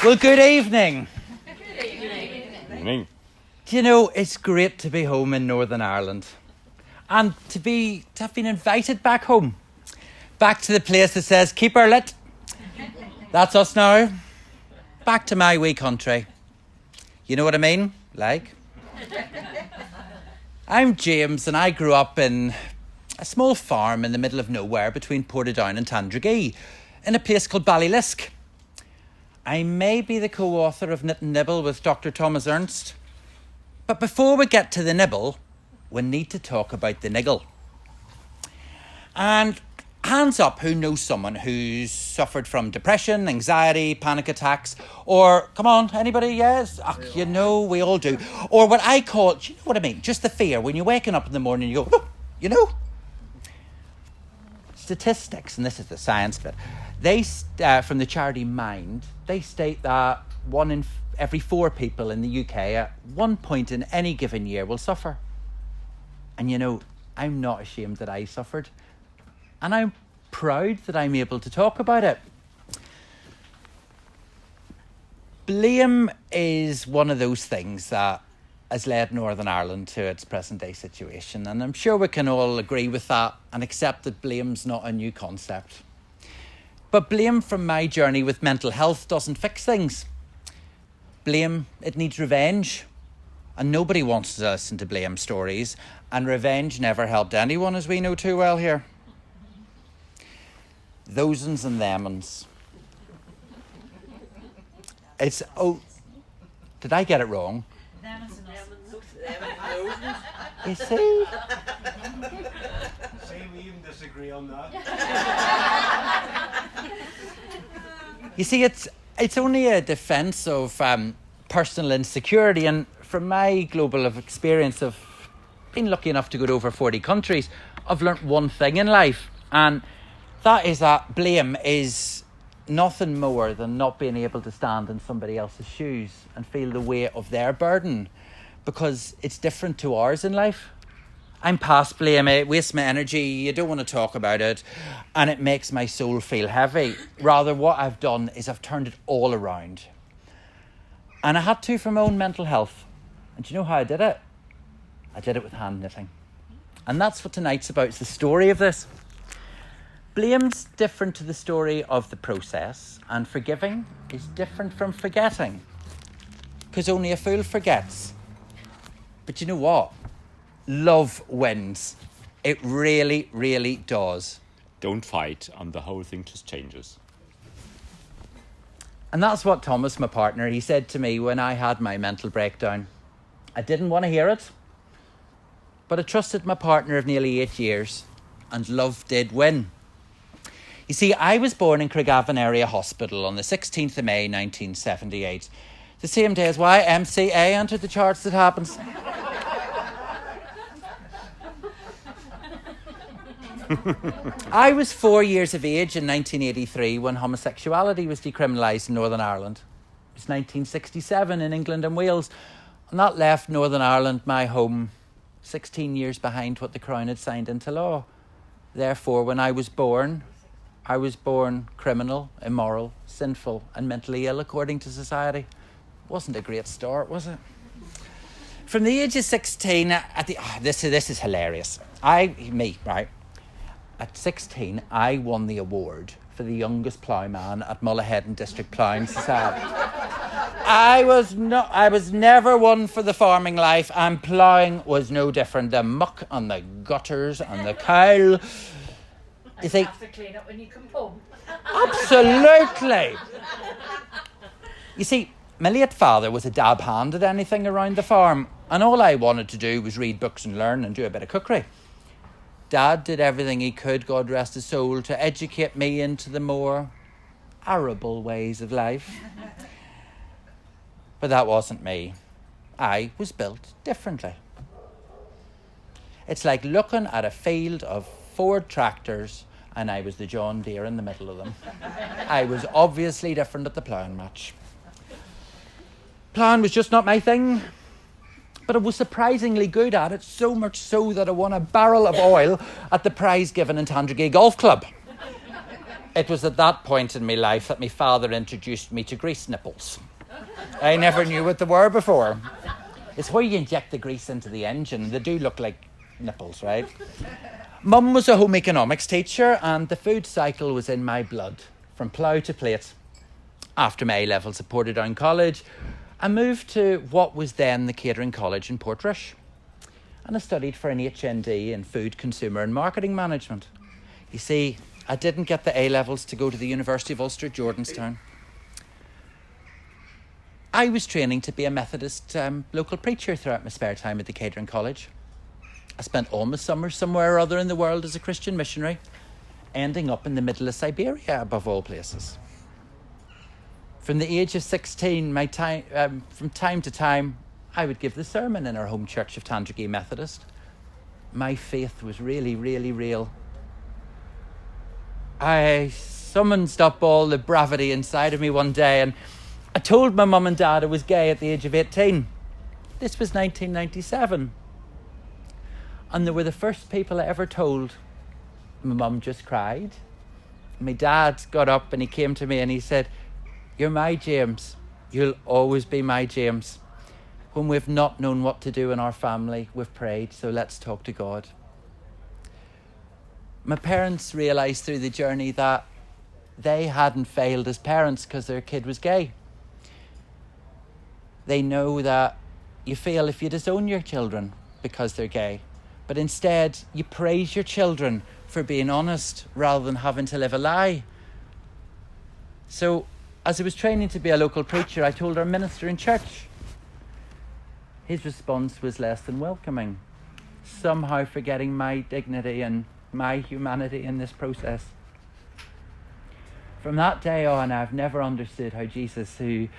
Well, good evening. Good Evening. Do you know, it's great to be home in Northern Ireland. And to have been invited back home. Back to the place that says, keep her lit. That's us now. Back to my wee country. You know what I mean? Like? I'm James and I grew up in a small farm in the middle of nowhere between Portadown and Tandragee, in a place called Ballylisk. I may be the co-author of Knit and Nibble with Dr Thomas Ernst. But before we get to the nibble, we need to talk about the niggle. And hands up who knows someone who's suffered from depression, anxiety, panic attacks, or, come on, anybody, yes? You know, we all do. Or what I call, do you know what I mean? Just the fear. When you're waking up in the morning, you go, oh, you know? Statistics, and this is the science bit, they, from the charity Mind, they state that 1 in every 4 people in the UK at one point in any given year will suffer. And you know, I'm not ashamed that I suffered. And I'm proud that I'm able to talk about it. Blame is one of those things that has led Northern Ireland to its present day situation. And I'm sure we can all agree with that and accept that blame's not a new concept. But blame from my journey with mental health doesn't fix things. Blame, it needs revenge. And nobody wants to listen to blame stories. And revenge never helped anyone, as we know too well here. Those uns and them uns. It's, oh, did I get it wrong? You see? See, we even disagree on that. You see, it's only a defence of personal insecurity, and from my global experience of being lucky enough to go to over 40 countries, I've learnt one thing in life, and that is that blame is nothing more than not being able to stand in somebody else's shoes and feel the weight of their burden, because it's different to ours in life. I'm past blame, it wastes my energy, you don't want to talk about it, and it makes my soul feel heavy. Rather, what I've done is I've turned it all around. And I had to for my own mental health. And do you know how I did it? I did it with hand knitting. And that's what tonight's about, it's the story of this. Blame's different to the story of the process, and forgiving is different from forgetting. Because only a fool forgets. But you know what? Love wins. It really, really does. Don't fight and the whole thing just changes. And that's what Thomas, my partner, he said to me when I had my mental breakdown. I didn't want to hear it, but I trusted my partner of nearly 8 years, and love did win. You see, I was born in Craigavon Area Hospital on the 16th of May 1978, the same day as YMCA entered the charts. That happens. I was 4 years of age in 1983 when homosexuality was decriminalised in Northern Ireland. It was 1967 in England and Wales, and that left Northern Ireland, my home, 16 years behind what the Crown had signed into law. Therefore, when I was born criminal, immoral, sinful and mentally ill according to society. Wasn't a great start, was it? From the age of 16, this is hilarious. Right? At 16, I won the award for the youngest ploughman at Whitehead District Ploughing Society. I was never one for the farming life, and ploughing was no different. The muck and the gutters and the coal. You see, have to clean up when you come home. Absolutely. You see, my late father was a dab hand at anything around the farm, and all I wanted to do was read books and learn and do a bit of cookery. Dad did everything he could, God rest his soul, to educate me into the more arable ways of life. But that wasn't me. I was built differently. It's like looking at a field of Ford tractors and I was the John Deere in the middle of them. I was obviously different at the ploughing match. Ploughing was just not my thing. But I was surprisingly good at it, so much so that I won a barrel of oil at the prize given in Tandragee Golf Club. it was at that point in my life that my father introduced me to grease nipples. I never knew what they were before. It's where you inject the grease into the engine. They do look like nipples, right? Mum was a home economics teacher, and the food cycle was in my blood, from plough to plate. After my A-levels at Portadown College, I moved to what was then the Catering College in Portrush, and I studied for an HND in Food, Consumer and Marketing Management. You see, I didn't get the A-levels to go to the University of Ulster at Jordanstown. I was training to be a Methodist local preacher throughout my spare time at the Catering College. I spent all my summers somewhere or other in the world as a Christian missionary, ending up in the middle of Siberia, above all places. From the age of 16, from time to time, I would give the sermon in our home church of Tandragee Methodist. My faith was really, really real. I summoned up all the bravado inside of me one day, and I told my mum and dad I was gay at the age of 18. This was 1997. And they were the first people I ever told. My mum just cried. My dad got up and he came to me and he said, "You're my James. You'll always be my James. When we've not known what to do in our family, we've prayed, so let's talk to God." My parents realised through the journey that they hadn't failed as parents because their kid was gay. They know that you fail if you disown your children because they're gay. But instead, you praise your children for being honest rather than having to live a lie. So, as I was training to be a local preacher, I told our minister in church. His response was less than welcoming, somehow forgetting my dignity and my humanity in this process. From that day on, I've never understood how Jesus, who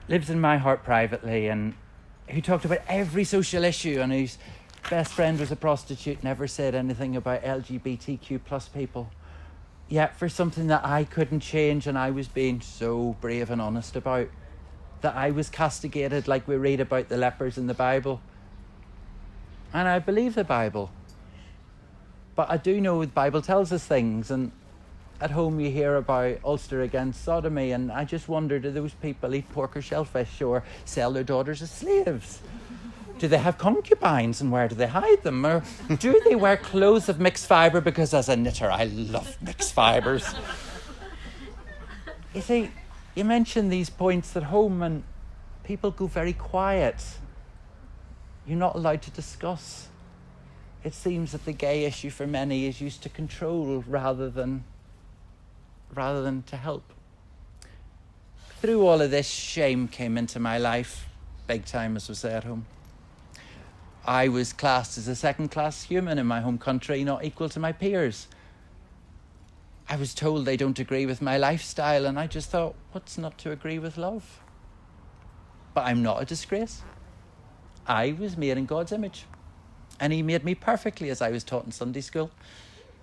lives in my heart privately and who talked about every social issue and whose best friend was a prostitute, never said anything about LGBTQ plus people. Yet for something that I couldn't change and I was being so brave and honest about, that I was castigated like we read about the lepers in the Bible. And I believe the Bible. But I do know the Bible tells us things, and at home you hear about Ulster against sodomy, and I just wonder, do those people eat pork or shellfish or sell their daughters as slaves? Do they have concubines, and where do they hide them? Or do they wear clothes of mixed fibre? Because as a knitter, I love mixed fibres. You see, you mention these points at home and people go very quiet. You're not allowed to discuss. It seems that the gay issue for many is used to control rather than to help. Through all of this, shame came into my life, big time, as we say at home. I was classed as a second-class human in my home country, not equal to my peers. I was told they don't agree with my lifestyle, and I just thought, what's not to agree with love? But I'm not a disgrace. I was made in God's image, and he made me perfectly, as I was taught in Sunday school.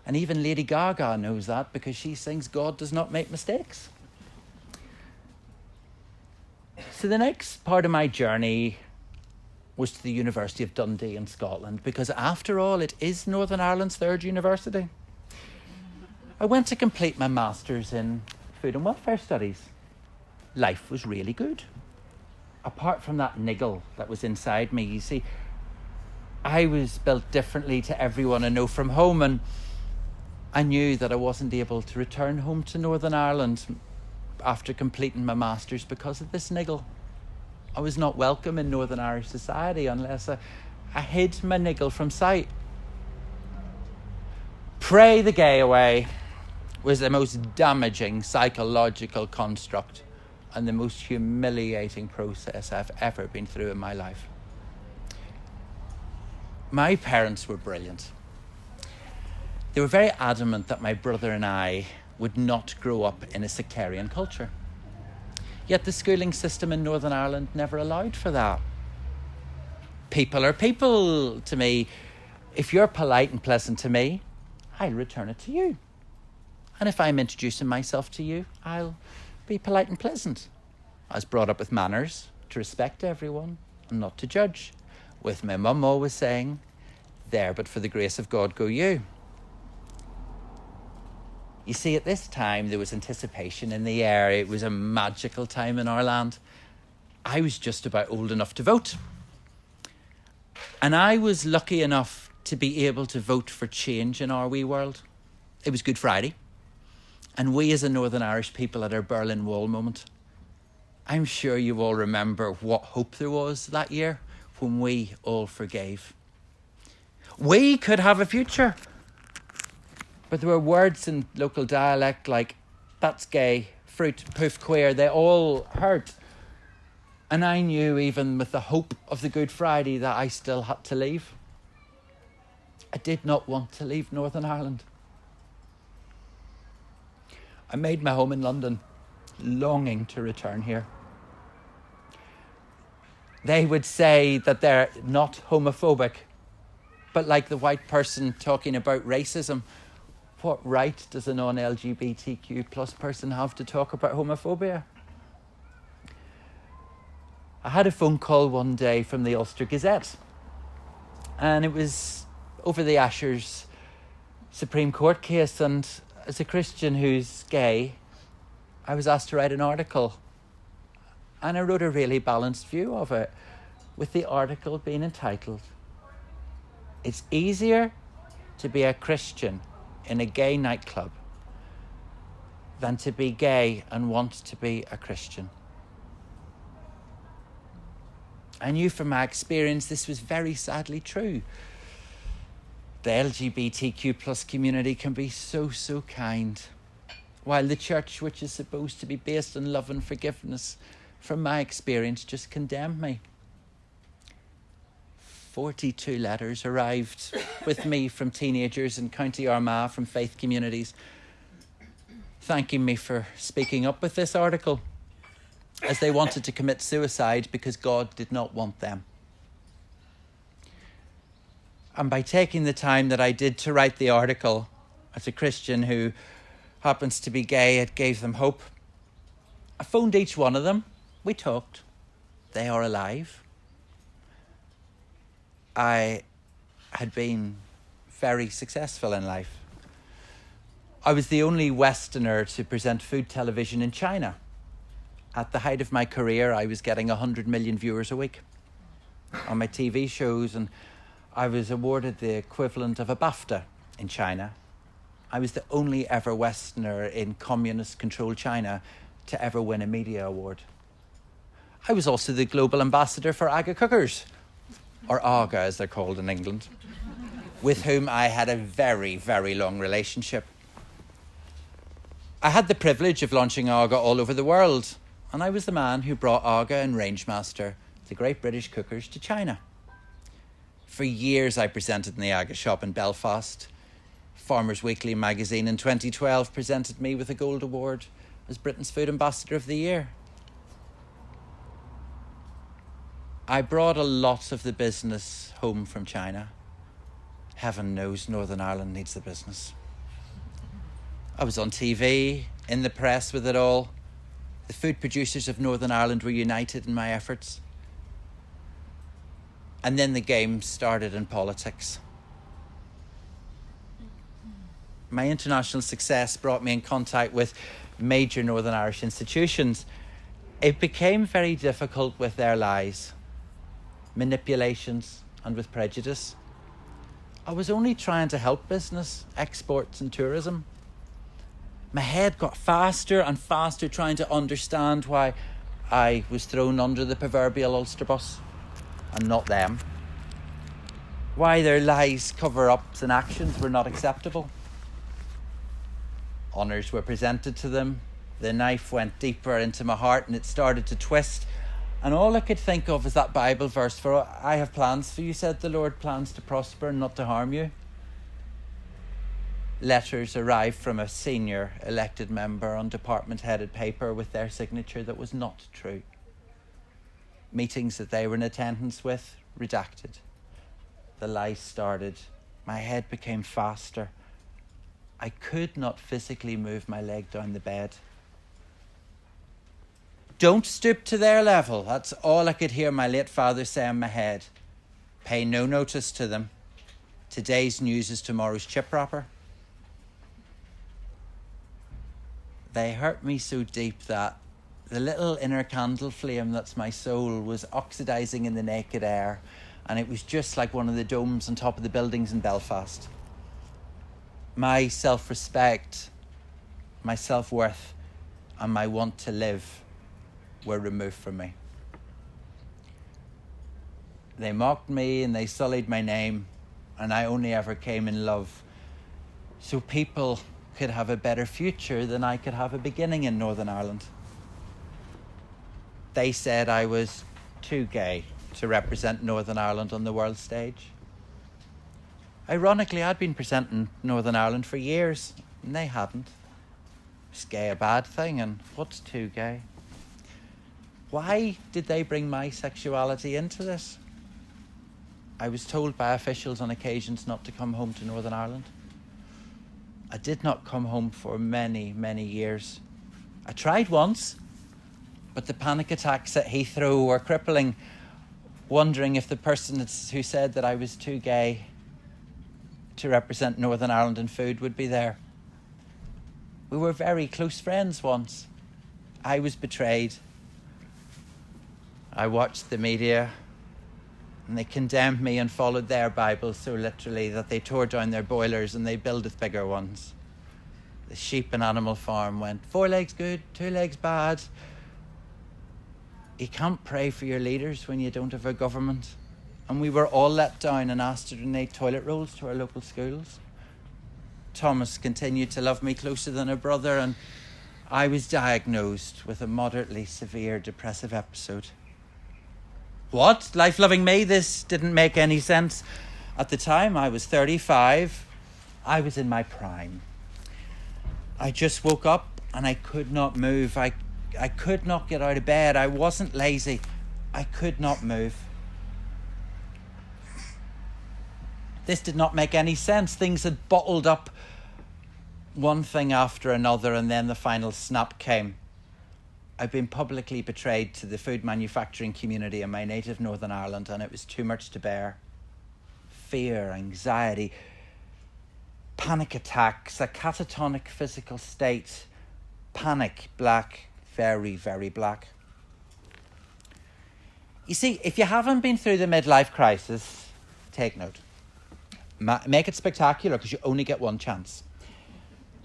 And even Lady Gaga knows that because she sings God does not make mistakes. So the next part of my journey was to the University of Dundee in Scotland, because after all, it is Northern Ireland's third university. I went to complete my Masters in Food and Welfare Studies. Life was really good. Apart from that niggle that was inside me, you see, I was built differently to everyone I know from home, and I knew that I wasn't able to return home to Northern Ireland after completing my Masters because of this niggle. I was not welcome in Northern Irish society unless I hid my niggle from sight. Pray the gay away was the most damaging psychological construct and the most humiliating process I've ever been through in my life. My parents were brilliant. They were very adamant that my brother and I would not grow up in a sectarian culture. Yet the schooling system in Northern Ireland never allowed for that. People are people to me. If you're polite and pleasant to me, I'll return it to you. And if I'm introducing myself to you, I'll be polite and pleasant. I was brought up with manners, to respect everyone and not to judge, with my mum always saying, "There, but for the grace of God go you." You see, at this time, there was anticipation in the air. It was a magical time in our land. I was just about old enough to vote. And I was lucky enough to be able to vote for change in our wee world. It was Good Friday. And we as a Northern Irish people had our Berlin Wall moment. I'm sure you all remember what hope there was that year when we all forgave. We could have a future. But there were words in local dialect like, that's gay, fruit, poof, queer. They all hurt. And I knew even with the hope of the Good Friday that I still had to leave. I did not want to leave Northern Ireland. I made my home in London, longing to return here. They would say that they're not homophobic, but like the white person talking about racism, what right does a non-LGBTQ plus person have to talk about homophobia? I had a phone call one day from the Ulster Gazette, and it was over the Asher's Supreme Court case, and as a Christian who's gay, I was asked to write an article, and I wrote a really balanced view of it, with the article being entitled, "It's easier to be a Christian in a gay nightclub than to be gay and want to be a Christian." I knew from my experience this was very sadly true. The LGBTQ plus community can be so kind, while the church, which is supposed to be based on love and forgiveness, from my experience, just condemned me. 42 letters arrived with me from teenagers in County Armagh from faith communities, thanking me for speaking up with this article, as they wanted to commit suicide because God did not want them. And by taking the time that I did to write the article, as a Christian who happens to be gay, it gave them hope. I phoned each one of them. We talked. They are alive. I had been very successful in life. I was the only Westerner to present food television in China. At the height of my career, I was getting 100 million viewers a week on my TV shows, and I was awarded the equivalent of a BAFTA in China. I was the only ever Westerner in communist-controlled China to ever win a media award. I was also the global ambassador for AGA Cookers, or AGA as they're called in England, with whom I had a very, very long relationship. I had the privilege of launching AGA all over the world, and I was the man who brought AGA and Rangemaster, the great British cookers, to China. For years I presented in the AGA shop in Belfast. Farmers Weekly magazine in 2012 presented me with a gold award as Britain's Food Ambassador of the Year. I brought a lot of the business home from China. Heaven knows Northern Ireland needs the business. I was on TV, in the press with it all. The food producers of Northern Ireland were united in my efforts. And then the game started in politics. My international success brought me in contact with major Northern Irish institutions. It became very difficult with their lies, manipulations, and with prejudice. I was only trying to help business, exports, and tourism. My head got faster and faster trying to understand why I was thrown under the proverbial Ulster bus and not them. Why their lies, cover-ups and actions were not acceptable. Honours were presented to them. The knife went deeper into my heart and it started to twist. And all I could think of is that Bible verse, "For I have plans for you, said the Lord, plans to prosper and not to harm you." Letters arrived from a senior elected member on department-headed paper with their signature that was not true. Meetings that they were in attendance with, redacted. The lies started. My head became faster. I could not physically move my leg down the bed. "Don't stoop to their level." That's all I could hear my late father say in my head. "Pay no notice to them. Today's news is tomorrow's chip wrapper." They hurt me so deep that the little inner candle flame that's my soul was oxidizing in the naked air, and it was just like one of the domes on top of the buildings in Belfast. My self-respect, my self-worth, and my want to live were removed from me. They mocked me and they sullied my name, and I only ever came in love so people could have a better future than I could have a beginning in Northern Ireland. They said I was too gay to represent Northern Ireland on the world stage. Ironically, I'd been presenting Northern Ireland for years, and they hadn't. Is gay a bad thing, and what's too gay? Why did they bring my sexuality into this? I was told by officials on occasions not to come home to Northern Ireland. I did not come home for many, many years. I tried once, but the panic attacks at Heathrow were crippling, wondering if the person who said that I was too gay to represent Northern Ireland in food would be there. We were very close friends once. I was betrayed. I watched the media, and they condemned me and followed their Bible so literally that they tore down their boilers and they builded bigger ones. The sheep and animal farm went 4 legs good, 2 legs bad. You can't pray for your leaders when you don't have a government. And we were all let down and asked to donate toilet rolls to our local schools. Thomas continued to love me closer than a brother, and I was diagnosed with a moderately severe depressive episode. What? Life-loving me? This didn't make any sense. At the time, I was 35. I was in my prime. I just woke up and I could not move. I could not get out of bed. I wasn't lazy. I could not move. This did not make any sense. Things had bottled up, one thing after another, and then the final snap came. I've been publicly betrayed to the food manufacturing community in my native Northern Ireland, and it was too much to bear. Fear, anxiety, panic attacks, a catatonic physical state. Panic, black, very, very black. You see, if you haven't been through the midlife crisis, take note. Make it spectacular, because you only get one chance.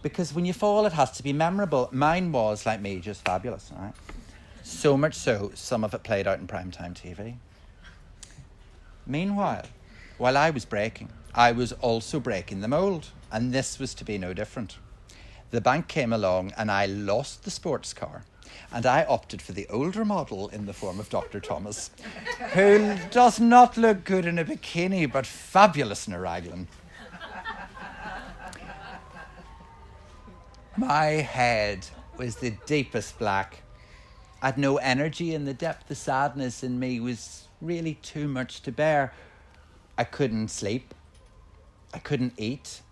Because when you fall, it has to be memorable. Mine was, like me, just fabulous. Right? So much so, some of it played out in primetime TV. Meanwhile, while I was breaking, I was also breaking the mould. And this was to be no different. The bank came along and I lost the sports car. And I opted for the older model in the form of Dr. Thomas, who does not look good in a bikini, but fabulous in a raglan. My head was the deepest black. I had no energy, and the depth of sadness in me was really too much to bear. I couldn't sleep. I couldn't eat.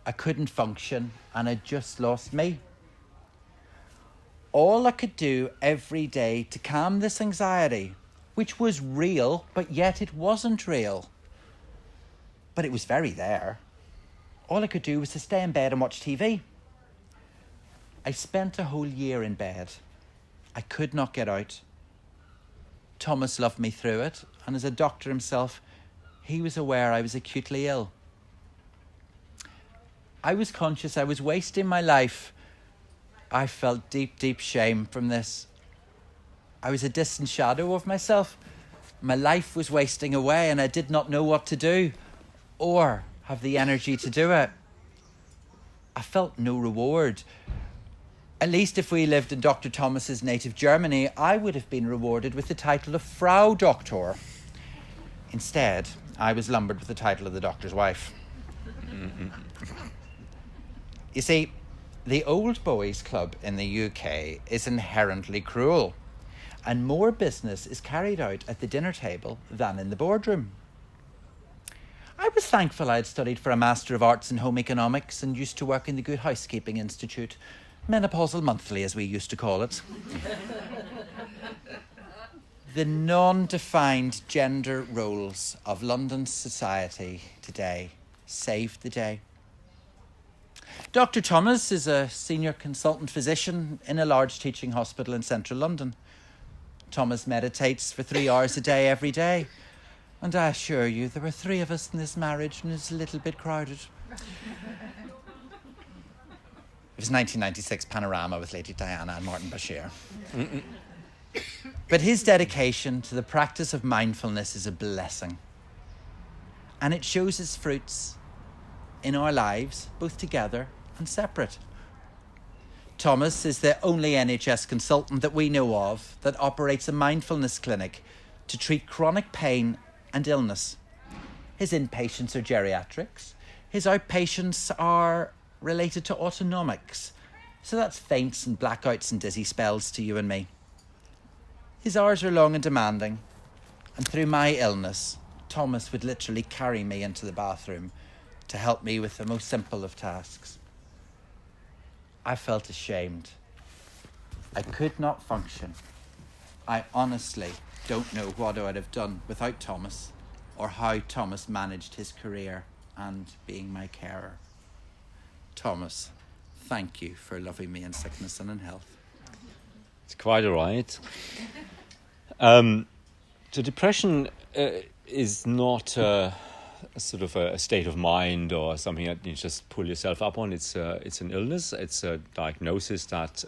I couldn't function, and I just lost me. All I could do every day to calm this anxiety, which was real, but yet it wasn't real. But it was very there. All I could do was to stay in bed and watch TV. I spent a whole year in bed. I could not get out. Thomas loved me through it, and as a doctor himself, he was aware I was acutely ill. I was conscious I was wasting my life. I felt deep, deep shame from this. I was a distant shadow of myself. My life was wasting away, and I did not know what to do or have the energy to do it. I felt no reward. At least if we lived in Dr. Thomas's native Germany, I would have been rewarded with the title of Frau Doktor. Instead, I was lumbered with the title of the doctor's wife. You see, the old boys club in the UK is inherently cruel, and more business is carried out at the dinner table than in the boardroom. I was thankful I had studied for a Master of Arts in Home Economics and used to work in the Good Housekeeping Institute, Menopausal Monthly as we used to call it. The non-defined gender roles of London society today saved the day. Dr Thomas is a senior consultant physician in a large teaching hospital in central London. Thomas meditates for 3 hours a day every day. And I assure you, there were 3 of us in this marriage and it's a little bit crowded. It was 1996 Panorama with Lady Diana and Martin Bashir. But his dedication to the practice of mindfulness is a blessing. And it shows its fruits in our lives, both together and separate. Thomas is the only NHS consultant that we know of that operates a mindfulness clinic to treat chronic pain and illness. His inpatients are geriatrics. His outpatients are related to autonomics. So that's faints and blackouts and dizzy spells to you and me. His hours are long and demanding. And through my illness, Thomas would literally carry me into the bathroom to help me with the most simple of tasks. I felt ashamed. I could not function. I honestly don't know what I would have done without Thomas, or how Thomas managed his career and being my carer. Thomas, thank you for loving me in sickness and in health. It's quite all right. So depression is not a sort of a state of mind or something that you just pull yourself up on. It's an illness. It's a diagnosis that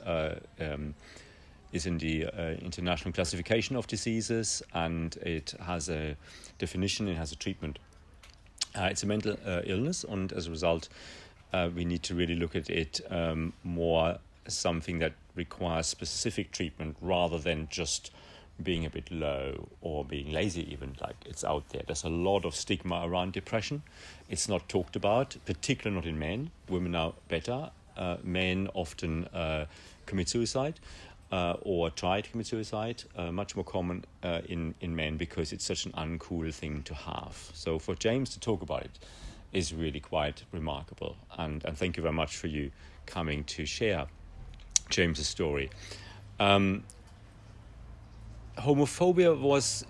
is in the International Classification of Diseases, and it has a definition, it has a treatment. It's a mental illness, and as a result, we need to really look at it more as something that requires specific treatment rather than just being a bit low or being lazy even. Like, it's out there. There's a lot of stigma around depression. It's not talked about, particularly not in men. Women are better. Men often commit suicide or try to commit suicide. Much more common in men because it's such an uncool thing to have. So for James to talk about it is really quite remarkable. And thank you very much for you coming to share James's story. Homophobia was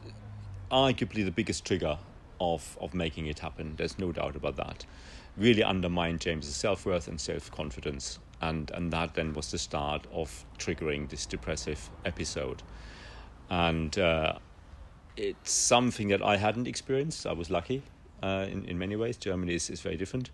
arguably the biggest trigger of making it happen. There's no doubt about that. Really undermined James's self-worth and self-confidence, and that then was the start of triggering this depressive episode. And it's something that I hadn't experienced. I was lucky in many ways. Germany is very different.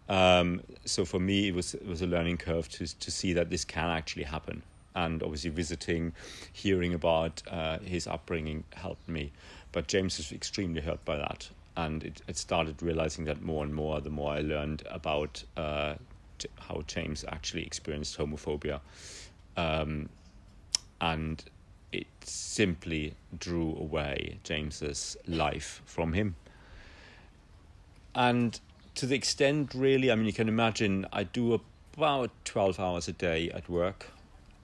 So for me, it was a learning curve to see that this can actually happen. And obviously visiting, hearing about his upbringing helped me. But James was extremely hurt by that. And it started realizing that more and more, the more I learned about how James actually experienced homophobia. And it simply drew away James's life from him. And to the extent, really, I mean, you can imagine I do about 12 hours a day at work.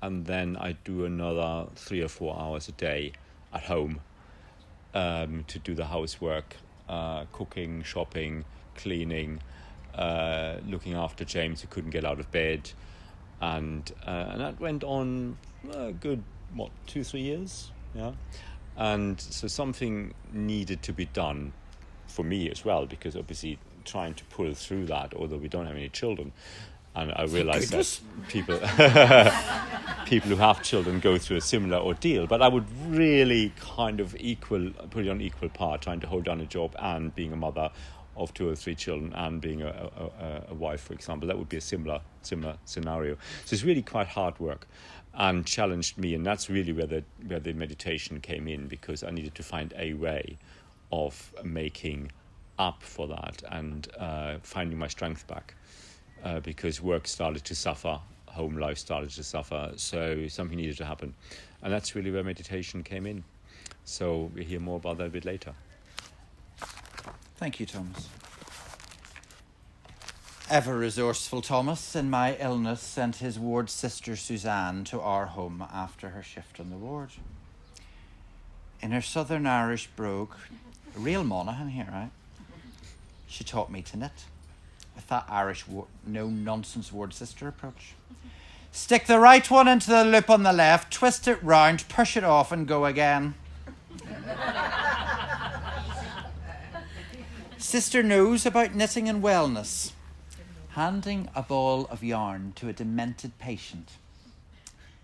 And then I do another 3 or 4 hours a day at home to do the housework, cooking, shopping, cleaning, looking after James, who couldn't get out of bed. And that went on a good, 2-3 years? Yeah. And so something needed to be done for me as well, because obviously trying to pull through that, although we don't have any children, and I realise that people who have children go through a similar ordeal. But I would really kind of put it on equal par, trying to hold down a job and being a mother of 2 or 3 children and being a wife, for example. That would be a similar scenario. So it's really quite hard work and challenged me. And that's really where the meditation came in, because I needed to find a way of making up for that and finding my strength back. Because work started to suffer, home life started to suffer, so something needed to happen. And that's really where meditation came in. So we'll hear more about that a bit later. Thank you, Thomas. Ever resourceful Thomas, in my illness, sent his ward sister Suzanne to our home after her shift on the ward. In her Southern Irish brogue, a real Monaghan here, right? She taught me to knit. With that Irish no-nonsense ward sister approach. Stick the right one into the loop on the left, twist it round, push it off and go again. Sister knows about knitting and wellness. Handing a ball of yarn to a demented patient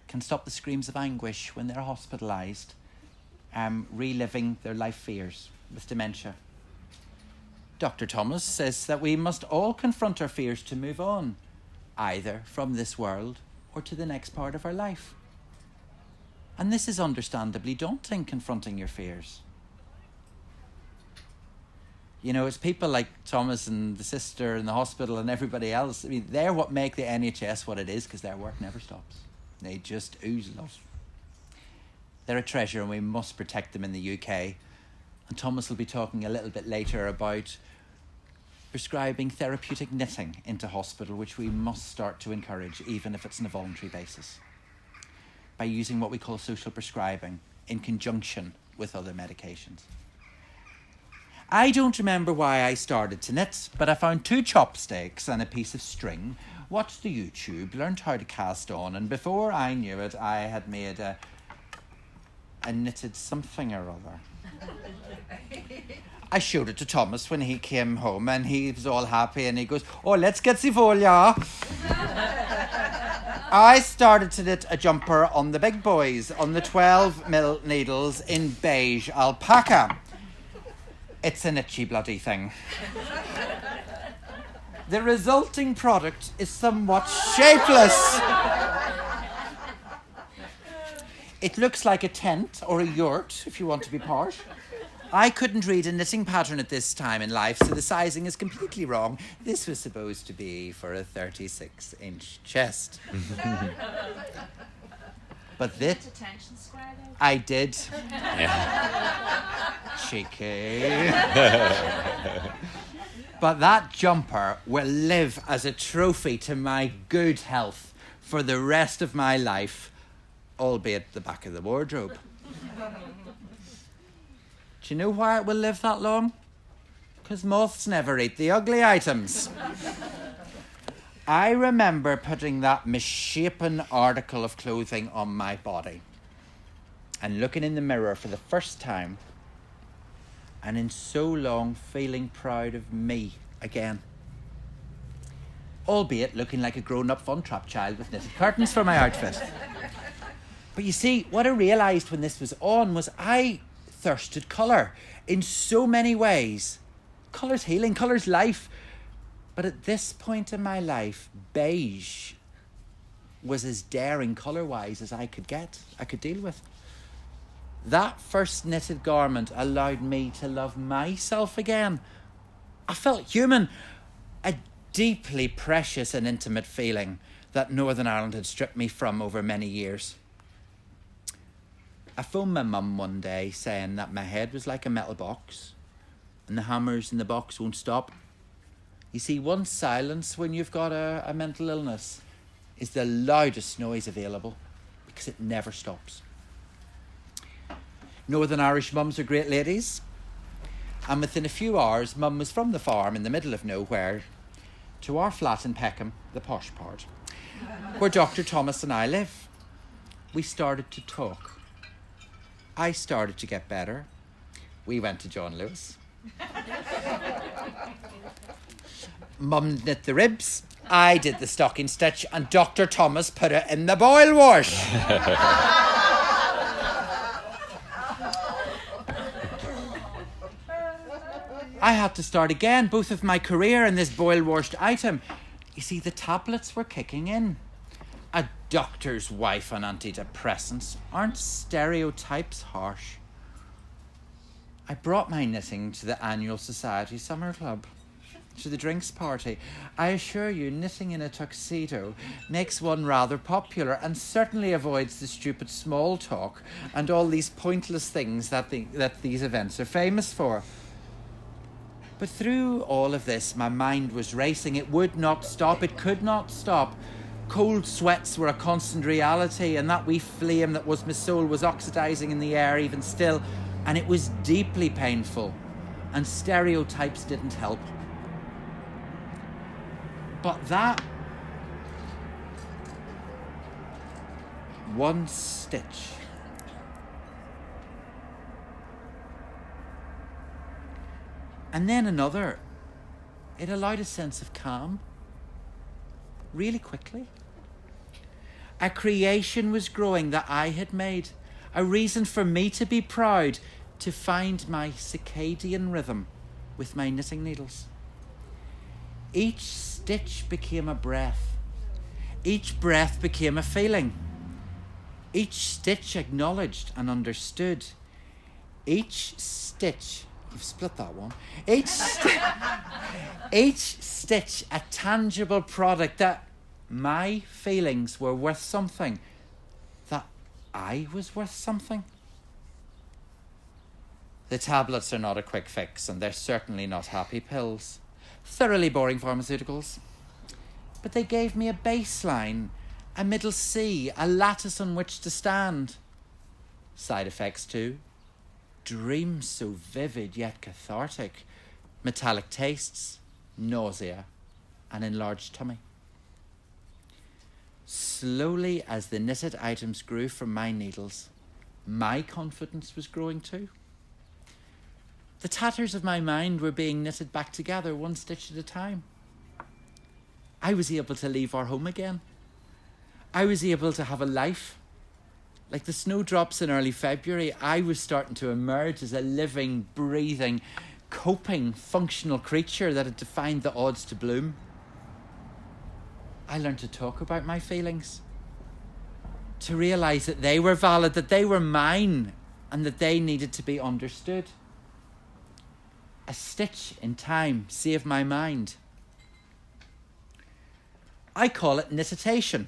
can stop the screams of anguish when they're hospitalised, reliving their life fears with dementia. Dr. Thomas says that we must all confront our fears to move on, either from this world or to the next part of our life. And this is understandably daunting, confronting your fears. You know, it's people like Thomas and the sister in the hospital and everybody else. I mean, they're what make the NHS what it is, because their work never stops. They just ooze love. They're a treasure and we must protect them in the UK. And Thomas will be talking a little bit later about prescribing therapeutic knitting into hospital, which we must start to encourage, even if it's on a voluntary basis, by using what we call social prescribing in conjunction with other medications. I don't remember why I started to knit, but I found 2 chopsticks and a piece of string, watched the YouTube, learned how to cast on, and before I knew it, I had made a knitted something or other. I showed it to Thomas when he came home, and he was all happy, and he goes, "Oh, let's get the folia." I started to knit a jumper on the big boys, on the 12mm needles in beige alpaca. It's an itchy bloody thing. The resulting product is somewhat shapeless. It looks like a tent or a yurt, if you want to be posh. I couldn't read a knitting pattern at this time in life, so the sizing is completely wrong. This was supposed to be for a 36-inch chest. But this... Attention square, though. I did. Yeah. Cheeky. But that jumper will live as a trophy to my good health for the rest of my life, albeit the back of the wardrobe. Do you know why it will live that long? Because moths never eat the ugly items. I remember putting that misshapen article of clothing on my body and looking in the mirror for the first time, and in so long feeling proud of me again. Albeit looking like a grown-up Von Trapp child with knitted curtains for my outfit. But you see, what I realised when this was on was I thirsted colour in so many ways. Colour's healing, colour's life. But at this point in my life, beige was as daring colour-wise as I could deal with. That first knitted garment allowed me to love myself again. I felt human, a deeply precious and intimate feeling that Northern Ireland had stripped me from over many years. I phoned my mum one day saying that my head was like a metal box and the hammers in the box won't stop. You see, one silence when you've got a mental illness is the loudest noise available because it never stops. Northern Irish mums are great ladies, and within a few hours, Mum was from the farm in the middle of nowhere to our flat in Peckham, the posh part, where Dr. Thomas and I live. We started to talk. I started to get better. We went to John Lewis. Mum knit the ribs, I did the stocking stitch, and Dr. Thomas put it in the boil wash. I had to start again, both of my career and this boil-washed item. You see, the tablets were kicking in. A doctor's wife on antidepressants. Aren't stereotypes harsh? I brought my knitting to the annual Society Summer Club, to the drinks party. I assure you, knitting in a tuxedo makes one rather popular and certainly avoids the stupid small talk and all these pointless things that these events are famous for. But through all of this, my mind was racing. It would not stop. It could not stop. Cold sweats were a constant reality, and that wee flame that was my soul was oxidizing in the air even still, and it was deeply painful, and stereotypes didn't help. But that one stitch and then another, it allowed a sense of calm really quickly. A creation was growing that I had made, a reason for me to be proud, to find my circadian rhythm with my knitting needles. Each stitch became a breath. Each breath became a feeling. Each stitch acknowledged and understood. Each stitch, you've split that one. Each stitch a tangible product that my feelings were worth something, that I was worth something. The tablets are not a quick fix, and they're certainly not happy pills. Thoroughly boring pharmaceuticals. But they gave me a baseline, a middle C, a lattice on which to stand. Side effects too. Dreams so vivid yet cathartic. Metallic tastes, nausea, an enlarged tummy. Slowly, as the knitted items grew from my needles, my confidence was growing too. The tatters of my mind were being knitted back together, one stitch at a time. I was able to leave our home again. I was able to have a life. Like the snowdrops in early February, I was starting to emerge as a living, breathing, coping, functional creature that had defied the odds to bloom. I learned to talk about my feelings, to realise that they were valid, that they were mine, and that they needed to be understood. A stitch in time saved my mind. I call it Knititation,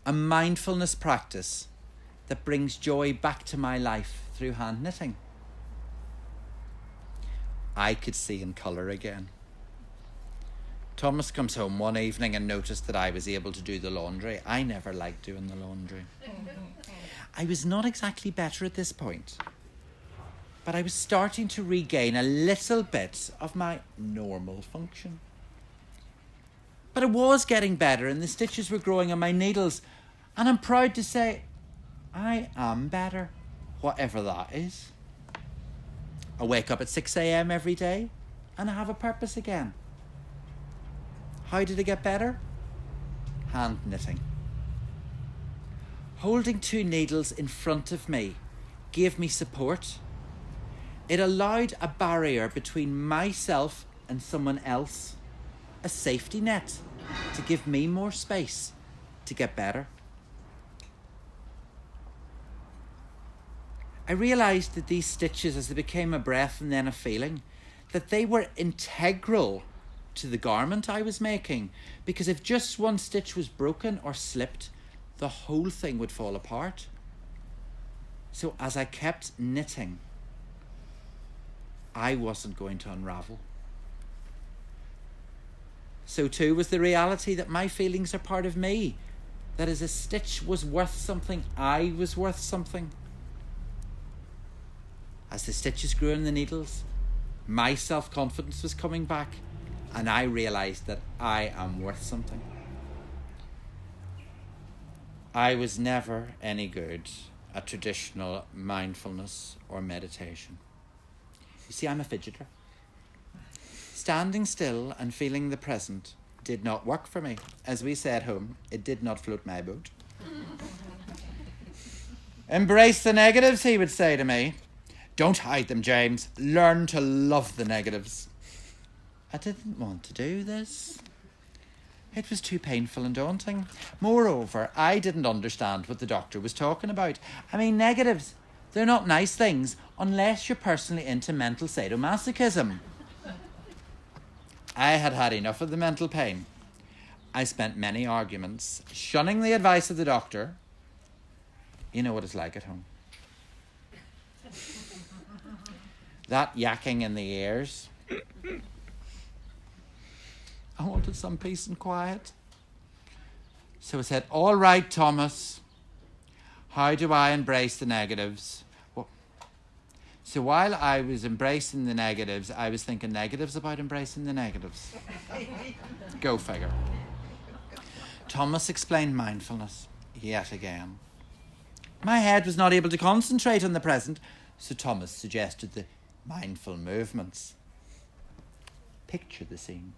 a mindfulness practice that brings joy back to my life through hand knitting. I could see in colour again. Thomas comes home one evening and noticed that I was able to do the laundry. I never liked doing the laundry. I was not exactly better at this point, but I was starting to regain a little bit of my normal function. But it was getting better and the stitches were growing on my needles, and I'm proud to say I am better, whatever that is. I wake up at 6 a.m. every day and I have a purpose again. How did I get better? Hand knitting. Holding two needles in front of me gave me support. It allowed a barrier between myself and someone else, a safety net to give me more space to get better. I realised that these stitches, as they became a breath and then a feeling, that they were integral to the garment I was making, because if just one stitch was broken or slipped, the whole thing would fall apart. So as I kept knitting, I wasn't going to unravel. So too was the reality that my feelings are part of me, that as a stitch was worth something, I was worth something. As the stitches grew in the needles, my self-confidence was coming back, and I realised that I am worth something. I was never any good at traditional mindfulness or meditation. You see, I'm a fidgeter. Standing still and feeling the present did not work for me. As we say at home, it did not float my boat. Embrace the negatives, he would say to me. Don't hide them, James. Learn to love the negatives. I didn't want to do this. It was too painful and daunting. Moreover, I didn't understand what the doctor was talking about. I mean, negatives, they're not nice things unless you're personally into mental sadomasochism. I had had enough of the mental pain. I spent many arguments, shunning the advice of the doctor. You know what it's like at home. That yakking in the ears. I wanted some peace and quiet. So I said, all right, Thomas, how do I embrace the negatives? Well, so while I was embracing the negatives, I was thinking negatives about embracing the negatives. Go figure. Thomas explained mindfulness yet again. My head was not able to concentrate on the present, so Thomas suggested the mindful movements. Picture the scene.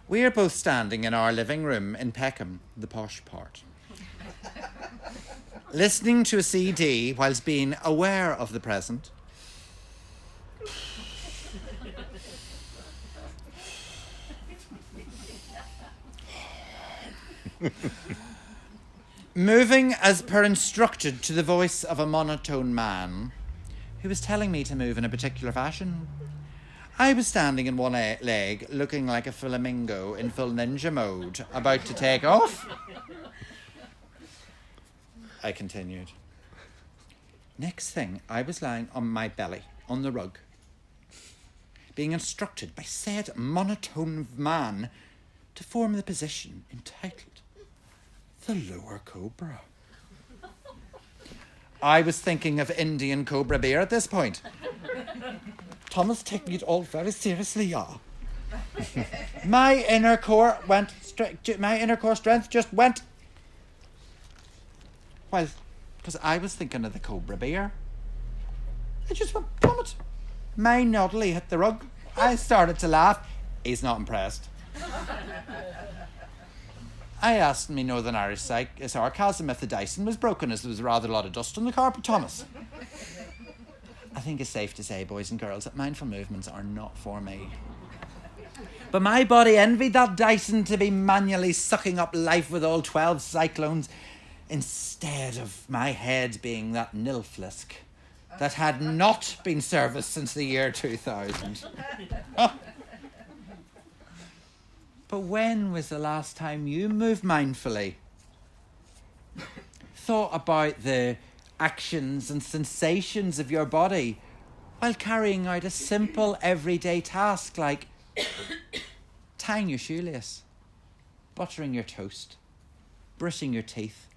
We are both standing in our living room in Peckham, the posh part, listening to a CD whilst being aware of the present. Moving as per instructed to the voice of a monotone man who was telling me to move in a particular fashion. I was standing in one leg, looking like a flamingo in full ninja mode, about to take off. I continued. Next thing, I was lying on my belly, on the rug, being instructed by said monotone man to form the position entitled the lower cobra. I was thinking of Indian cobra beer at this point. Thomas taking it all very seriously, yeah. My inner core strength just went. Well, because I was thinking of the cobra beer. It just went plummet. My noddly hit the rug. I started to laugh. He's not impressed. I asked me Northern Irish sarcasm if the Dyson was broken, as there was rather a lot of dust on the carpet, Thomas. I think it's safe to say, boys and girls, that mindful movements are not for me. But my body envied that Dyson to be manually sucking up life with all 12 cyclones, instead of my head being that nilflisk that had not been serviced since the year 2000. But when was the last time you moved mindfully? Thought about the actions and sensations of your body while carrying out a simple everyday task like tying your shoelace, buttering your toast, brushing your teeth,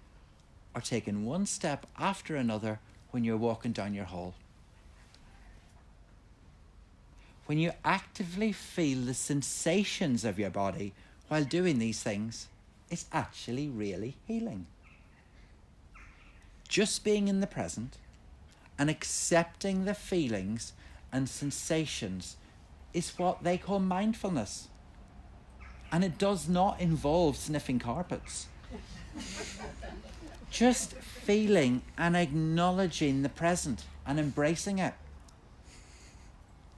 or taking one step after another when you're walking down your hall. When you actively feel the sensations of your body while doing these things, it's actually really healing. Just being in the present and accepting the feelings and sensations is what they call mindfulness. And it does not involve sniffing carpets. Just feeling and acknowledging the present and embracing it.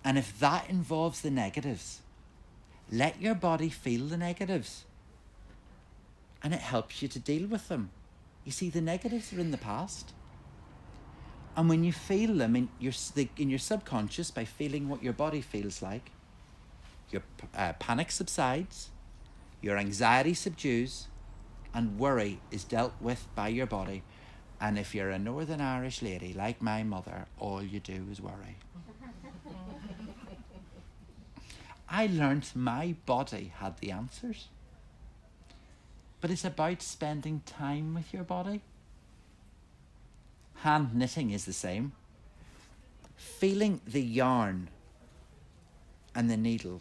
And if that involves the negatives, let your body feel the negatives. And it helps you to deal with them. You see, the negatives are in the past. And when you feel them in your subconscious, by feeling what your body feels like, your panic subsides, your anxiety subdues, and worry is dealt with by your body. And if you're a Northern Irish lady like my mother, all you do is worry. I learnt my body had the answers. But it's about spending time with your body. Hand knitting is the same. Feeling the yarn and the needle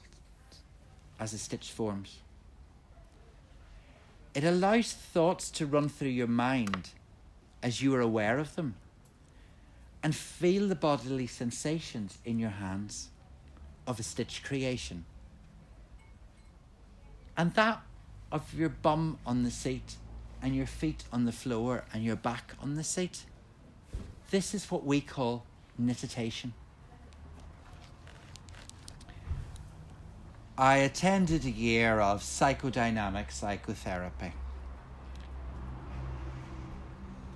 as a stitch forms. It allows thoughts to run through your mind as you are aware of them, and feel the bodily sensations in your hands of a stitch creation. And that of your bum on the seat and your feet on the floor and your back on the seat. This is what we call knititation. I attended a year of psychodynamic psychotherapy.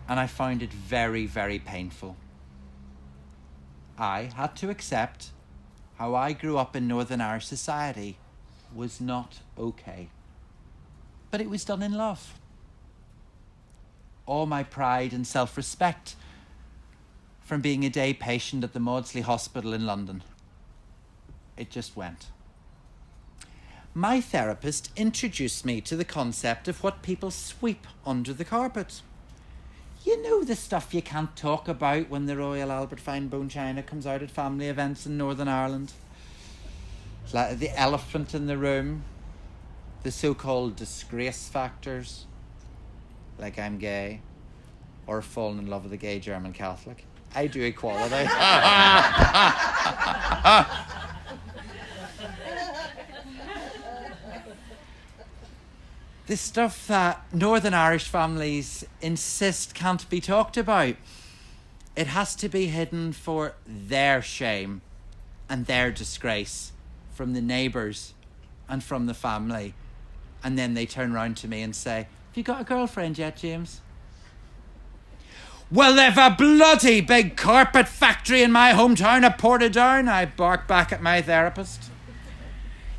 And I found it very, very painful. I had to accept how I grew up in Northern Irish society was not okay. But it was done in love. All my pride and self-respect from being a day patient at the Maudsley Hospital in London. It just went. My therapist introduced me to the concept of what people sweep under the carpet. You know, the stuff you can't talk about when the Royal Albert Fine Bone China comes out at family events in Northern Ireland. It's like the elephant in the room, the so-called disgrace factors, like I'm gay, or fallen in love with a gay German Catholic. I do equality. The stuff that Northern Irish families insist can't be talked about. It has to be hidden for their shame and their disgrace from the neighbours and from the family. And then they turn round to me and say, "Have you got a girlfriend yet, James?" "Well, they've a bloody big carpet factory in my hometown of Portadown," I bark back at my therapist.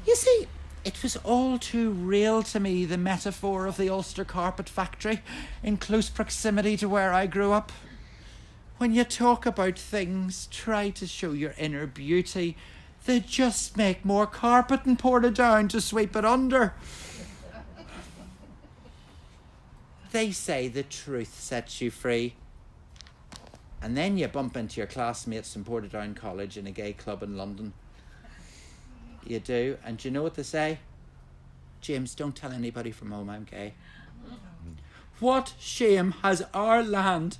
You see, it was all too real to me, the metaphor of the Ulster carpet factory in close proximity to where I grew up. When you talk about things, try to show your inner beauty. They just make more carpet and Portadown to sweep it under. They say the truth sets you free. And then you bump into your classmates in Portadown College in a gay club in London. You do, and do you know what they say? "James, don't tell anybody from home I'm gay." What shame has our land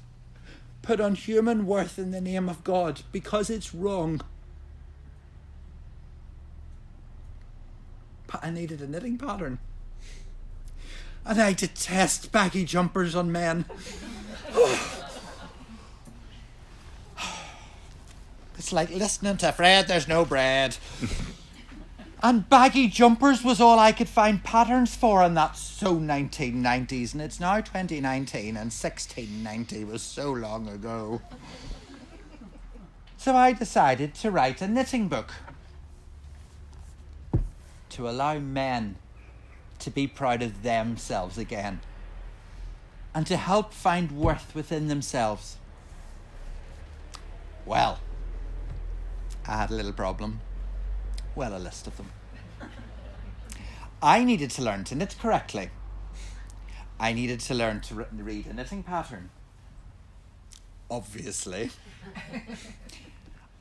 put on human worth in the name of God because it's wrong? But I needed a knitting pattern. And I detest baggy jumpers on men. It's like listening to Fred, there's no bread. And baggy jumpers was all I could find patterns for, and that's so 1990s, and it's now 2019, and 1690 was so long ago. So I decided to write a knitting book to allow men to be proud of themselves again and to help find worth within themselves. Well, I had a little problem. Well, a list of them. I needed to learn to knit correctly. I needed to learn to read a knitting pattern. Obviously.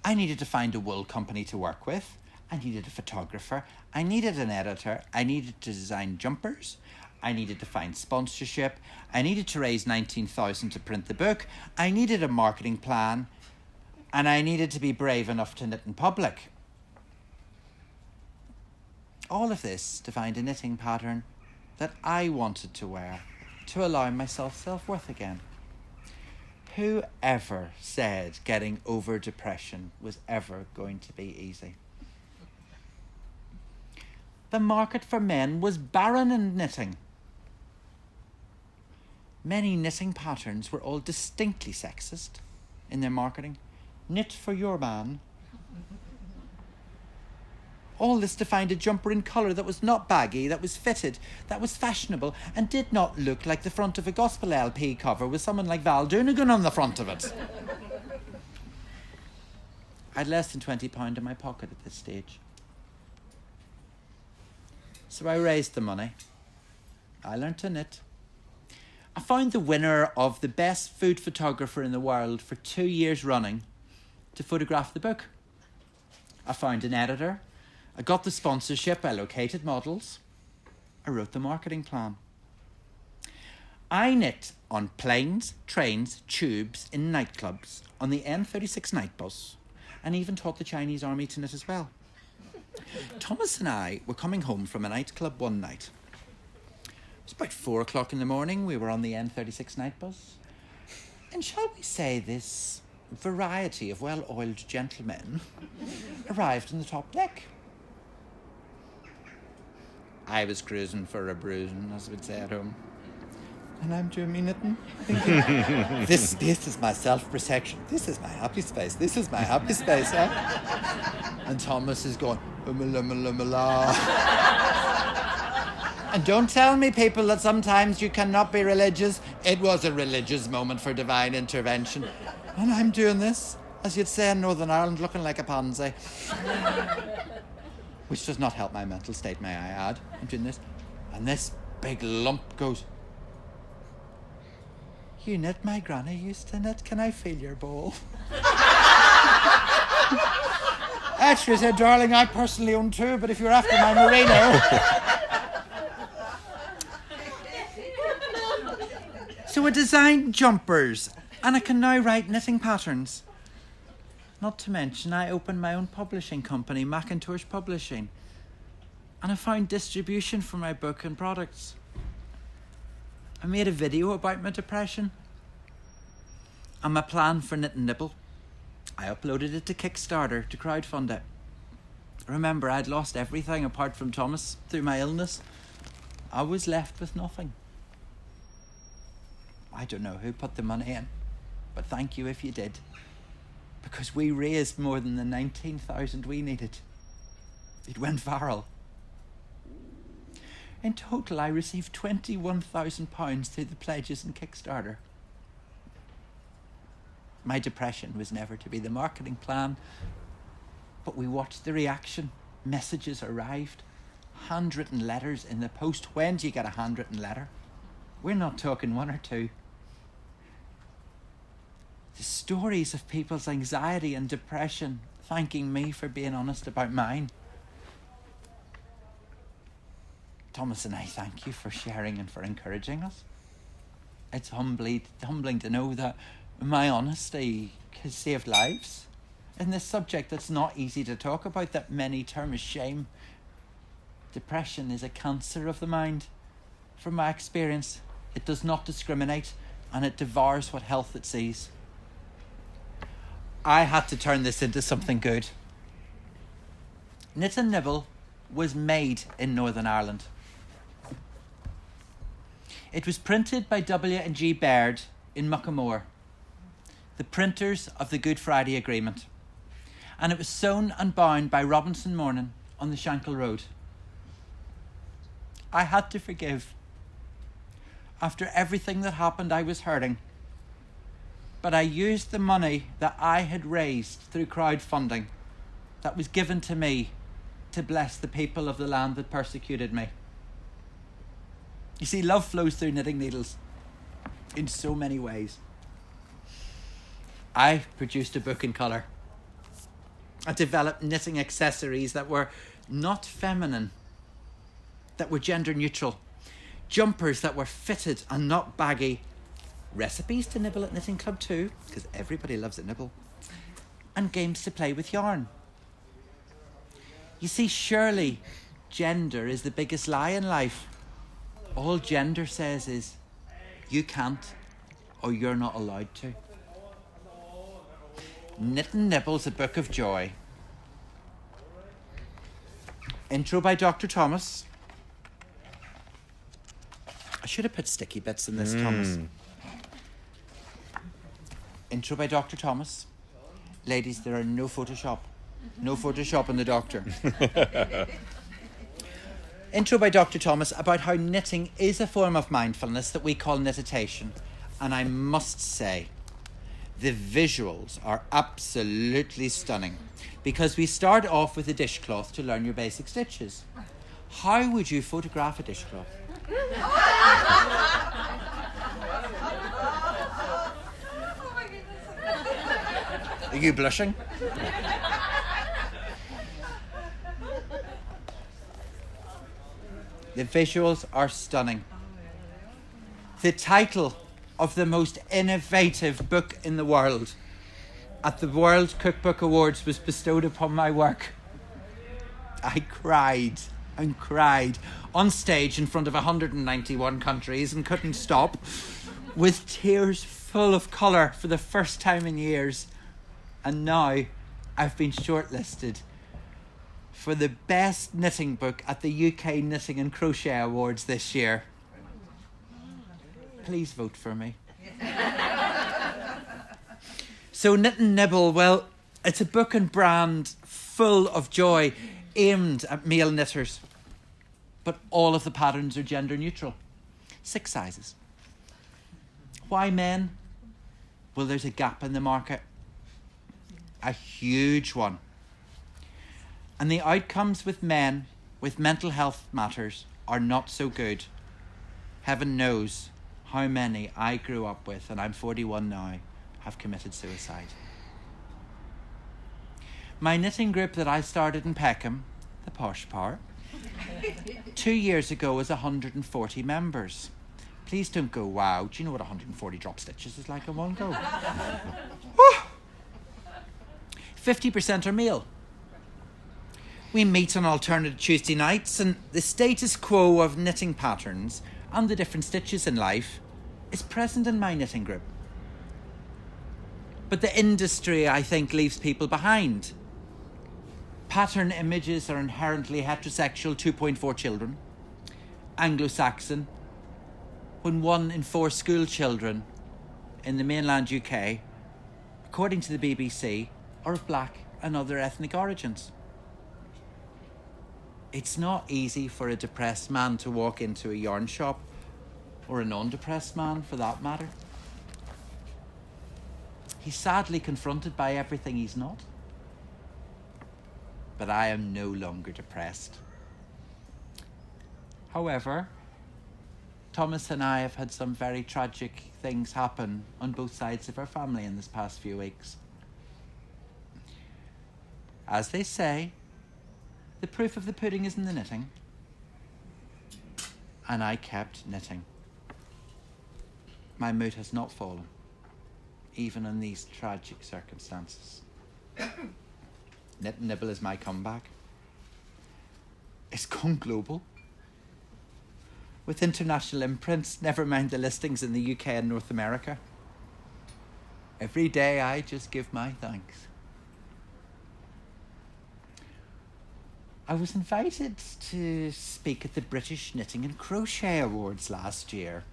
I needed to find a wool company to work with. I needed a photographer. I needed an editor. I needed to design jumpers. I needed to find sponsorship. I needed to raise 19,000 to print the book. I needed a marketing plan. And I needed to be brave enough to knit in public. All of this to find a knitting pattern that I wanted to wear to allow myself self-worth again. Who ever said getting over depression was ever going to be easy? The market for men was barren in knitting. Many knitting patterns were all distinctly sexist in their marketing. Knit for your man. All this to find a jumper in colour that was not baggy, that was fitted, that was fashionable, and did not look like the front of a gospel LP cover with someone like Val Doonigan on the front of it. I had less than £20 in my pocket at this stage. So I raised the money. I learned to knit. I found the winner of the best food photographer in the world for 2 years running to photograph the book. I found an editor. I got the sponsorship. I located models. I wrote the marketing plan. I knit on planes, trains, tubes, in nightclubs, on the N36 night bus, and even taught the Chinese army to knit as well. Thomas and I were coming home from a nightclub one night. It was about 4 o'clock in the morning. We were on the N36 night bus. And shall we say this variety of well-oiled gentlemen arrived in the top deck. I was cruising for a bruising, as we'd say at home. And I'm doing me knitting, thinking, this space is my self-protection. This is my happy space. This is my happy space, huh? And Thomas is going, la. And don't tell me, people, that sometimes you cannot be religious. It was a religious moment for divine intervention. And I'm doing this, as you'd say in Northern Ireland, looking like a pansy. Which does not help my mental state, may I add. I'm doing this. And this big lump goes, you knit my granny used to knit. Can I feel your bowl? Actually, I said, darling, I personally own 2, but if you're after my merino. So I designed jumpers, and I can now write knitting patterns. Not to mention, I opened my own publishing company, McIntosh Publishing, and I found distribution for my book and products. I made a video about my depression and my plan for Knit and Nibble. I uploaded it to Kickstarter to crowdfund it. Remember, I'd lost everything apart from Thomas through my illness. I was left with nothing. I don't know who put the money in, but thank you if you did, because we raised more than the 19,000 we needed. It went viral. In total, I received £21,000 through the pledges and Kickstarter. My depression was never to be the marketing plan, but we watched the reaction. Messages arrived, handwritten letters in the post. When do you get a handwritten letter? We're not talking one or two. The stories of people's anxiety and depression thanking me for being honest about mine. Thomas and I thank you for sharing and for encouraging us. It's humbling to know that my honesty has saved lives in this subject that's not easy to talk about, that many term as shame. Depression is a cancer of the mind. From my experience, it does not discriminate and it devours what health it sees. I had to turn this into something good. Knit and Nibble was made in Northern Ireland. It was printed by W&G Baird in Muckamore, the printers of the Good Friday Agreement, and it was sewn and bound by Robinson Mornan on the Shankill Road. I had to forgive. After everything that happened, I was hurting. But I used the money that I had raised through crowdfunding that was given to me to bless the people of the land that persecuted me. You see, love flows through knitting needles in so many ways. I produced a book in colour. I developed knitting accessories that were not feminine, that were gender neutral. Jumpers that were fitted and not baggy. Recipes to nibble at Knitting Club too, because everybody loves a nibble. And games to play with yarn. You see, surely gender is the biggest lie in life. All gender says is, you can't, or you're not allowed to. Knit and Nibble's a book of joy. Intro by Dr. Thomas. I should have put sticky bits in this, Thomas. Intro by Dr. Thomas. Ladies, there are no Photoshop. No Photoshop in the doctor. Intro by Dr. Thomas about how knitting is a form of mindfulness that we call knititation. And I must say, the visuals are absolutely stunning, because we start off with a dishcloth to learn your basic stitches. How would you photograph a dishcloth? Are you blushing? The visuals are stunning. The title of the most innovative book in the world at the World Cookbook Awards was bestowed upon my work. I cried and cried on stage in front of 191 countries and couldn't stop, with tears full of colour for the first time in years. And now I've been shortlisted for the best knitting book at the UK Knitting and Crochet Awards this year. Please vote for me. So Knit and Nibble, well, it's a book and brand full of joy, aimed at male knitters. But all of the patterns are gender neutral. 6 sizes. Why men? Well, there's a gap in the market. A huge one. And the outcomes with men with mental health matters are not so good. Heaven knows how many I grew up with, and I'm 41 now, have committed suicide. My knitting group that I started in Peckham, the posh part, 2 years ago was 140 members. Please don't go, wow, do you know what 140 drop stitches is like in one go? 50% are male. We meet on alternate Tuesday nights, and the status quo of knitting patterns and the different stitches in life is present in my knitting group. But the industry, I think, leaves people behind. Pattern images are inherently heterosexual, 2.4 children. Anglo-Saxon, when 1 in 4 school children in the mainland UK, according to the BBC, are of black and other ethnic origins. It's not easy for a depressed man to walk into a yarn shop, or a non-depressed man for that matter. He's sadly confronted by everything he's not. But I am no longer depressed. However, Thomas and I have had some very tragic things happen on both sides of our family in this past few weeks. As they say, the proof of the pudding is in the knitting. And I kept knitting. My mood has not fallen, even in these tragic circumstances. Knit and Nibble is my comeback. It's gone global. With international imprints, never mind the listings in the UK and North America. Every day I just give my thanks. I was invited to speak at the British Knitting and Crochet Awards last year.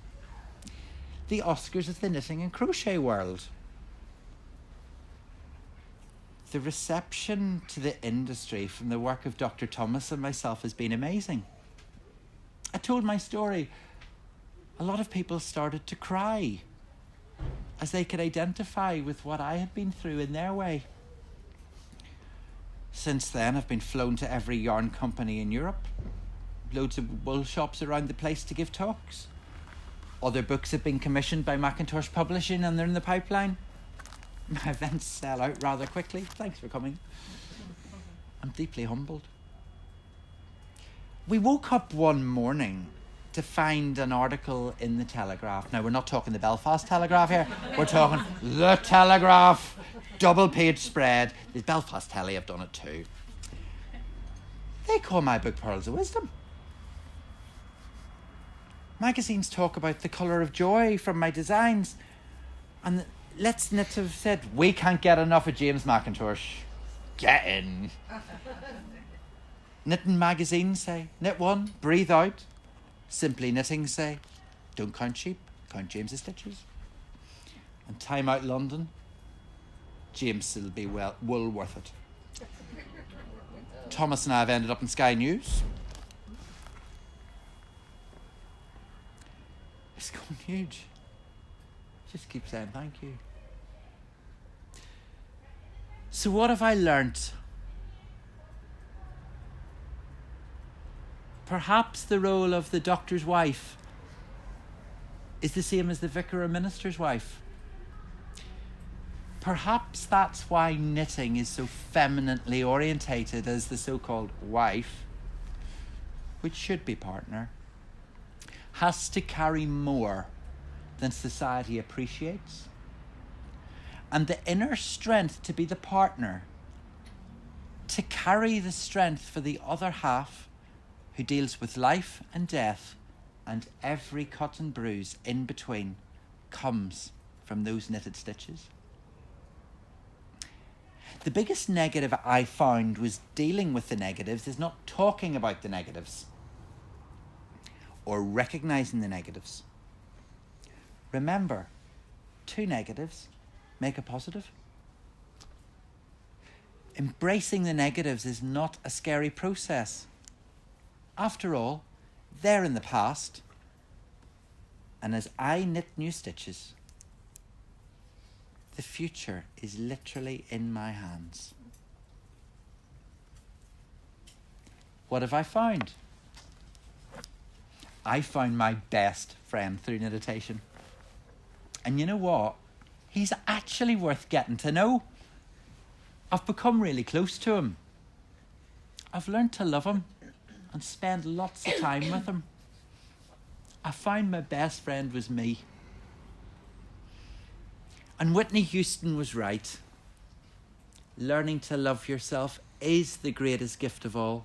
The Oscars of the knitting and crochet world. The reception to the industry from the work of Dr. Thomas and myself has been amazing. I told my story. A lot of people started to cry as they could identify with what I had been through in their way. Since then, I've been flown to every yarn company in Europe. Loads of wool shops around the place to give talks. Other books have been commissioned by McIntosh Publishing and they're in the pipeline. My events sell out rather quickly. Thanks for coming. I'm deeply humbled. We woke up one morning to find an article in the Telegraph. Now, we're not talking the Belfast Telegraph here. We're talking the Telegraph. Double page spread. The Belfast Telly have done it too. They call my book Pearls of Wisdom. Magazines talk about the colour of joy from my designs. And Let's Knit have said, we can't get enough of James McIntosh. Get in. Knitting magazines say, knit one, breathe out. Simply Knitting say, don't count sheep, count James's stitches. And Time Out London, James will be wool worth it. Thomas and I have ended up in Sky News. It's gone huge. Just keep saying thank you. So what have I learnt? Perhaps the role of the doctor's wife is the same as the vicar or minister's wife. Perhaps that's why knitting is so femininely orientated as the so-called wife, which should be partner, has to carry more than society appreciates. And the inner strength to be the partner, to carry the strength for the other half who deals with life and death and every cut and bruise in between, comes from those knitted stitches. The biggest negative I found was dealing with the negatives is not talking about the negatives or recognizing the negatives. Remember, 2 negatives make a positive. Embracing the negatives is not a scary process. After all, they're in the past. And as I knit new stitches, the future is literally in my hands. What have I found? I found my best friend through Knititation. And you know what? He's actually worth getting to know. I've become really close to him. I've learned to love him and spend lots of time with him. I found my best friend was me. And Whitney Houston was right. Learning to love yourself is the greatest gift of all.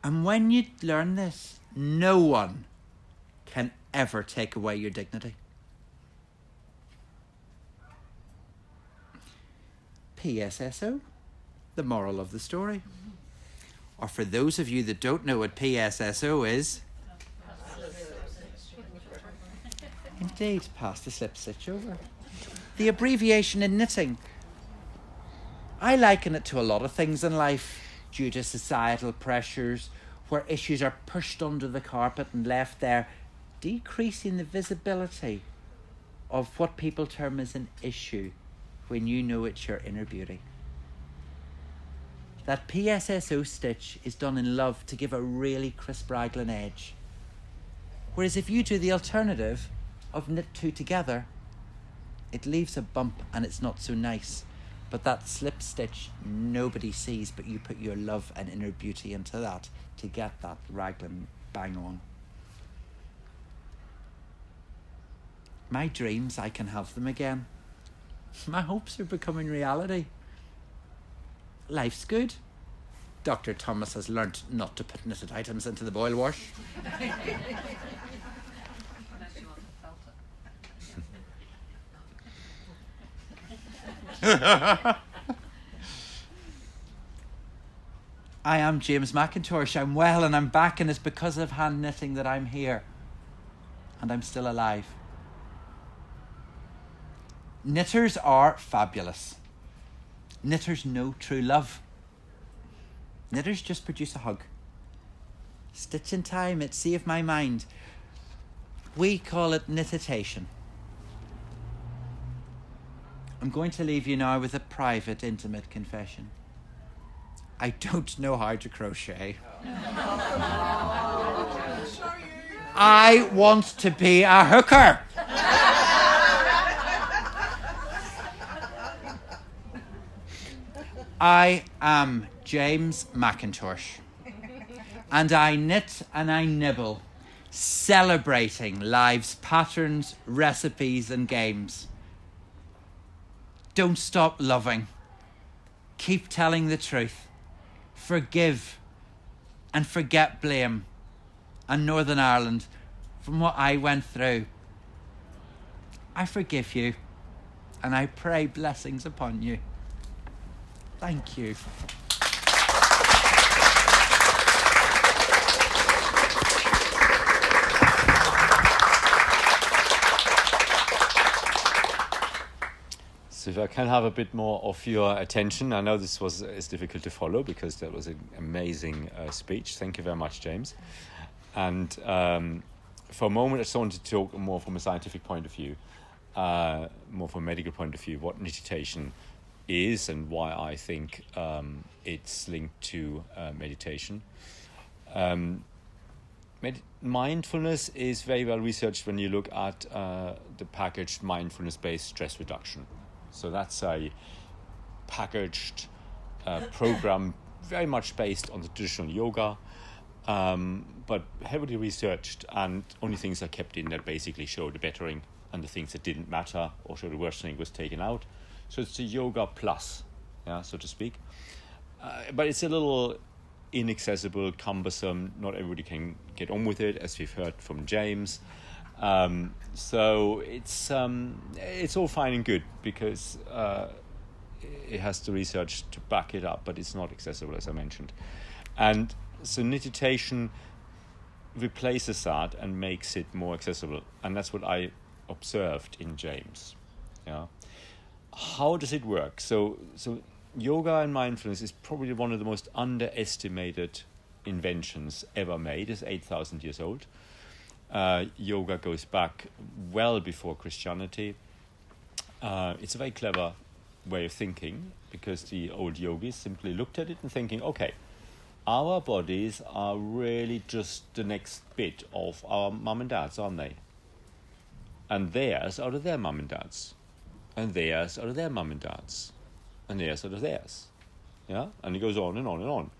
And when you learn this, no one can ever take away your dignity. PSSO, the moral of the story. Or for those of you that don't know what PSSO is, indeed, pass the slip stitch over. The abbreviation in knitting. I liken it to a lot of things in life due to societal pressures where issues are pushed under the carpet and left there, decreasing the visibility of what people term as an issue when you know it's your inner beauty. That PSSO stitch is done in love to give a really crisp raglan edge. Whereas if you do the alternative of knit two together, it leaves a bump and it's not so nice. But that slip stitch nobody sees, but you put your love and inner beauty into that to get that raglan bang on. My dreams, I can have them again. My hopes are becoming reality. Life's good. Dr. Thomas has learnt not to put knitted items into the boil wash. I am James McIntosh. I'm well and I'm back, and it's because of hand knitting that I'm here and I'm still alive. Knitters are fabulous. Knitters know true love. Knitters just produce a hug. Stitch in time, it saved my mind. We call it knititation. I'm going to leave you now with a private, intimate confession. I don't know how to crochet. I want to be a hooker. I am James McIntosh, and I knit and I nibble, celebrating life's patterns, recipes and games. Don't stop loving. Keep telling the truth. Forgive and forget blame. And Northern Ireland, from what I went through, I forgive you and I pray blessings upon you. Thank you. So if I can have a bit more of your attention, I know this is difficult to follow because that was an amazing speech. Thank you very much, James. And for a moment, I just wanted to talk more from a scientific point of view, more from a medical point of view, what knititation is and why I think it's linked to meditation. Mindfulness is very well researched when you look at the packaged mindfulness-based stress reduction. So that's a packaged program very much based on the traditional yoga, but heavily researched, and only things are kept in that basically show the bettering, and the things that didn't matter or show the worsening was taken out. So it's a yoga plus, so to speak. But it's a little inaccessible, cumbersome. Not everybody can get on with it, as we've heard from James. So it's all fine and good because it has the research to back it up, but it's not accessible, as I mentioned. And so knititation replaces that and makes it more accessible. And that's what I observed in James. How does it work? So yoga and mindfulness is probably one of the most underestimated inventions ever made. It's 8,000 years old. Yoga goes back well before Christianity. It's a very clever way of thinking because the old yogis simply looked at it and thinking, okay, our bodies are really just the next bit of our mum and dads, aren't they? And theirs are their mum and dads. And theirs are their mum and dads. And theirs are theirs. And it goes on and on and on.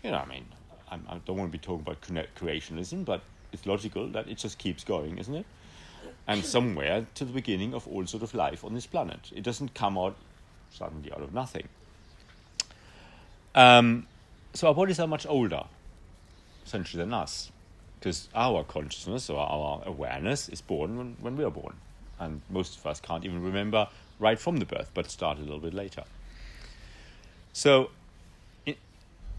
I don't want to be talking about creationism, but it's logical that it just keeps going, isn't it? And somewhere to the beginning of all sort of life on this planet. It doesn't come out suddenly out of nothing. So our bodies are much older. essentially than us, because our consciousness or our awareness is born when we are born, and most of us can't even remember right from the birth, but start a little bit later. So the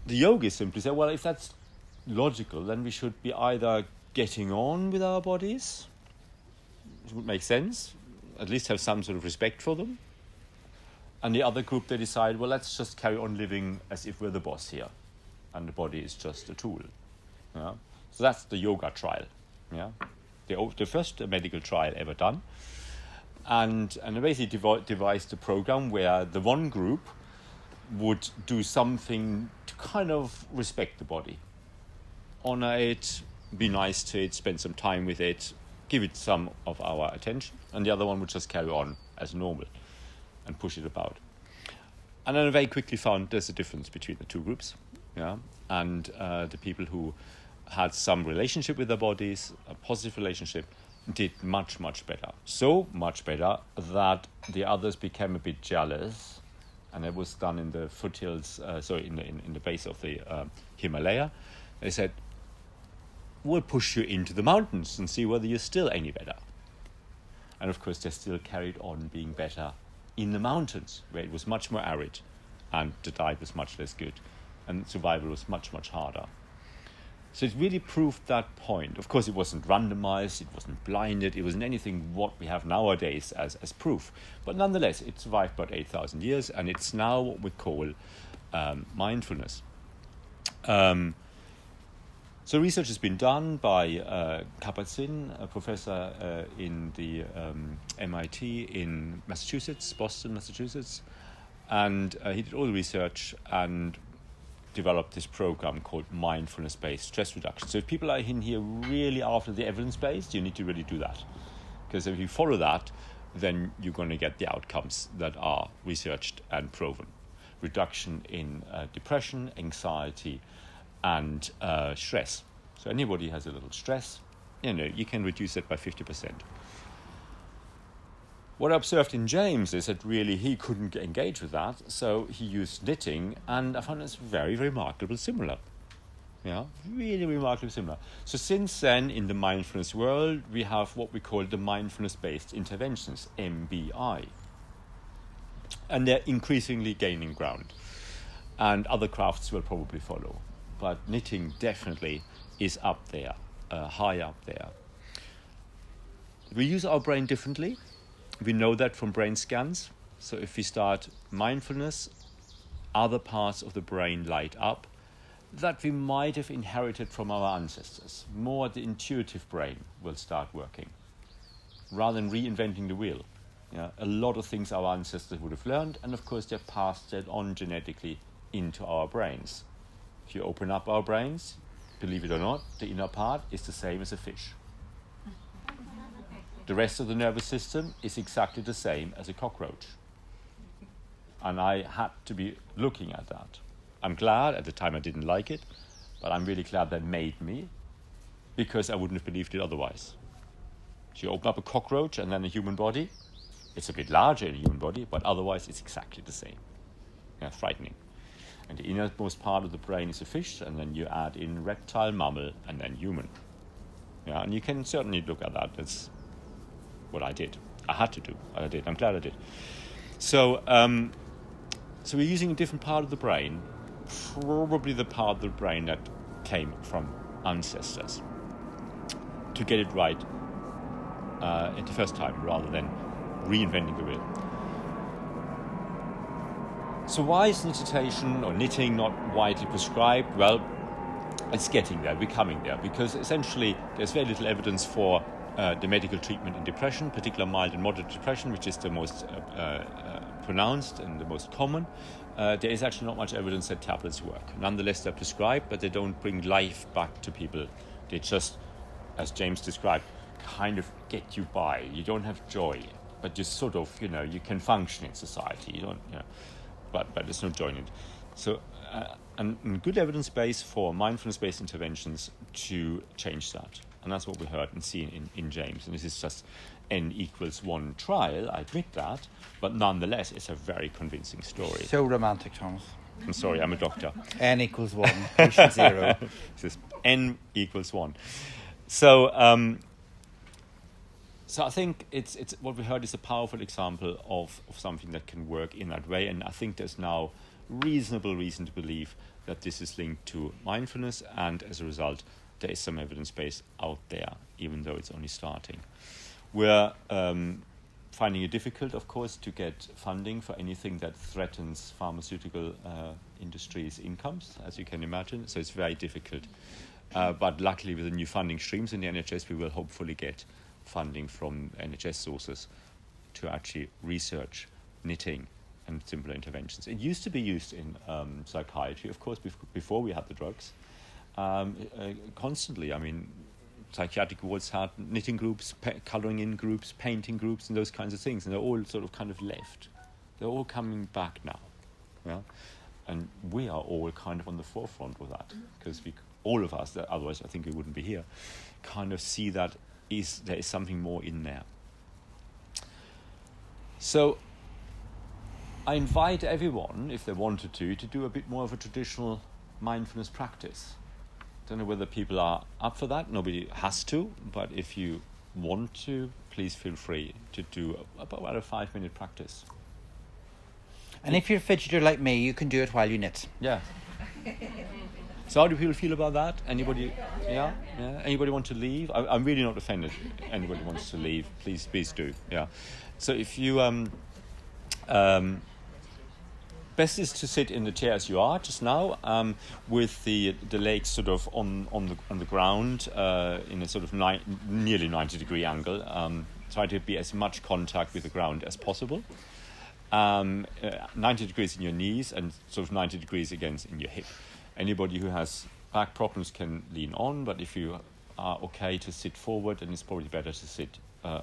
yogis simply say, well, if that's logical, then we should be either getting on with our bodies, which would make sense, at least have some sort of respect for them. And the other group, they decide, well, let's just carry on living as if we're the boss here, and the body is just a tool. Yeah? So that's the yoga trial. Yeah? The first medical trial ever done. And they basically devised a program where the one group would do something to kind of respect the body, honor it, be nice to it, spend some time with it, give it some of our attention, and the other one would just carry on as normal and push it about. And then I very quickly found there's a difference between the two groups. Yeah? And the people who had some relationship with their bodies, a positive relationship, did much, much better. So much better that the others became a bit jealous. And it was done in the foothills, in the base of the Himalaya. They said, we'll push you into the mountains and see whether you're still any better. And of course, they still carried on being better in the mountains, where it was much more arid and the diet was much less good and survival was much, much harder. So it really proved that point. Of course, it wasn't randomized, it wasn't blinded, it wasn't anything what we have nowadays as proof. But nonetheless, it survived about 8,000 years, and it's now what we call mindfulness. So research has been done by Kabat-Zinn, a professor in the MIT in Massachusetts, Boston, Massachusetts. And he did all the research and developed this program called mindfulness-based stress reduction. So if people are in here really after the evidence-based, you need to really do that. Because if you follow that, then you're going to get the outcomes that are researched and proven. Reduction in depression, anxiety, and stress. So anybody has a little stress, you can reduce it by 50%. What I observed in James is that really he couldn't engage with that, so he used knitting, and I found it's very, very remarkably similar. Yeah, really remarkably similar. So since then, in the mindfulness world, we have what we call the mindfulness-based interventions, MBI. And they're increasingly gaining ground. And other crafts will probably follow. But knitting definitely is up there, high up there. We use our brain differently. We know that from brain scans. So if we start mindfulness, other parts of the brain light up that we might have inherited from our ancestors. More the intuitive brain will start working rather than reinventing the wheel. A lot of things our ancestors would have learned, and of course they're passed that on genetically into our brains. If you open up our brains, believe it or not, the inner part is the same as a fish. The rest of the nervous system is exactly the same as a cockroach. And I had to be looking at that. I'm glad, at the time I didn't like it, but I'm really glad that made me, because I wouldn't have believed it otherwise. So you open up a cockroach and then a human body, it's a bit larger in a human body, but otherwise it's exactly the same. Frightening. And the innermost part of the brain is a fish, and then you add in reptile, mammal, and then human. And you can certainly look at that. That's what I did. I had to do. I did. I'm glad I did. So we're using a different part of the brain, probably the part of the brain that came from ancestors, to get it right at the first time, rather than reinventing the wheel. So why is knititation or knitting not widely prescribed? Well, it's getting there, we're coming there, because essentially there's very little evidence for the medical treatment in depression, particularly mild and moderate depression, which is the most pronounced and the most common. There is actually not much evidence that tablets work. Nonetheless, they're prescribed, but they don't bring life back to people. They just, as James described, kind of get you by. You don't have joy, but you sort of, you can function in society. You don't, but there's no joy in it. So, and good evidence base for mindfulness-based interventions to change that. And that's what we heard and seen in James. And this is just N=1 trial, I admit that, but nonetheless, it's a very convincing story. So romantic, Thomas. I'm sorry, I'm a doctor. N equals 1, patient 0. This N equals 1. So, so I think it's what we heard is a powerful example of something that can work in that way, and I think there's now reasonable reason to believe that this is linked to mindfulness, and as a result, there is some evidence base out there, even though it's only starting. We're finding it difficult, of course, to get funding for anything that threatens pharmaceutical industry's incomes, as you can imagine, so it's very difficult. But luckily, with the new funding streams in the NHS, we will hopefully get funding from NHS sources to actually research knitting and simpler interventions. It used to be used in psychiatry, of course, before we had the drugs, constantly. I mean, psychiatric wards had knitting groups, colouring in groups, painting groups, and those kinds of things, and they're all sort of kind of left. They're all coming back now, yeah? And we are all kind of on the forefront with that, because all of us, otherwise I think we wouldn't be here, kind of see that there is something more in there. So I invite everyone, if they wanted to do a bit more of a traditional mindfulness practice. Don't know whether people are up for that. Nobody has to, but if you want to, please feel free to do about a 5-minute practice. And if you're a fidgeter like me, you can do it while you knit. Yeah. So how do people feel about that? Anybody? Yeah? Anybody want to leave? I'm really not offended. Anybody wants to leave, please do. Yeah. So if you best is to sit in the chair as you are just now, with the legs sort of on the ground in a sort of nearly 90-degree angle. Try to be as much contact with the ground as possible. 90 degrees in your knees and sort of 90 degrees against in your hip. Anybody who has back problems can lean on, but if you are okay to sit forward, then it's probably better to sit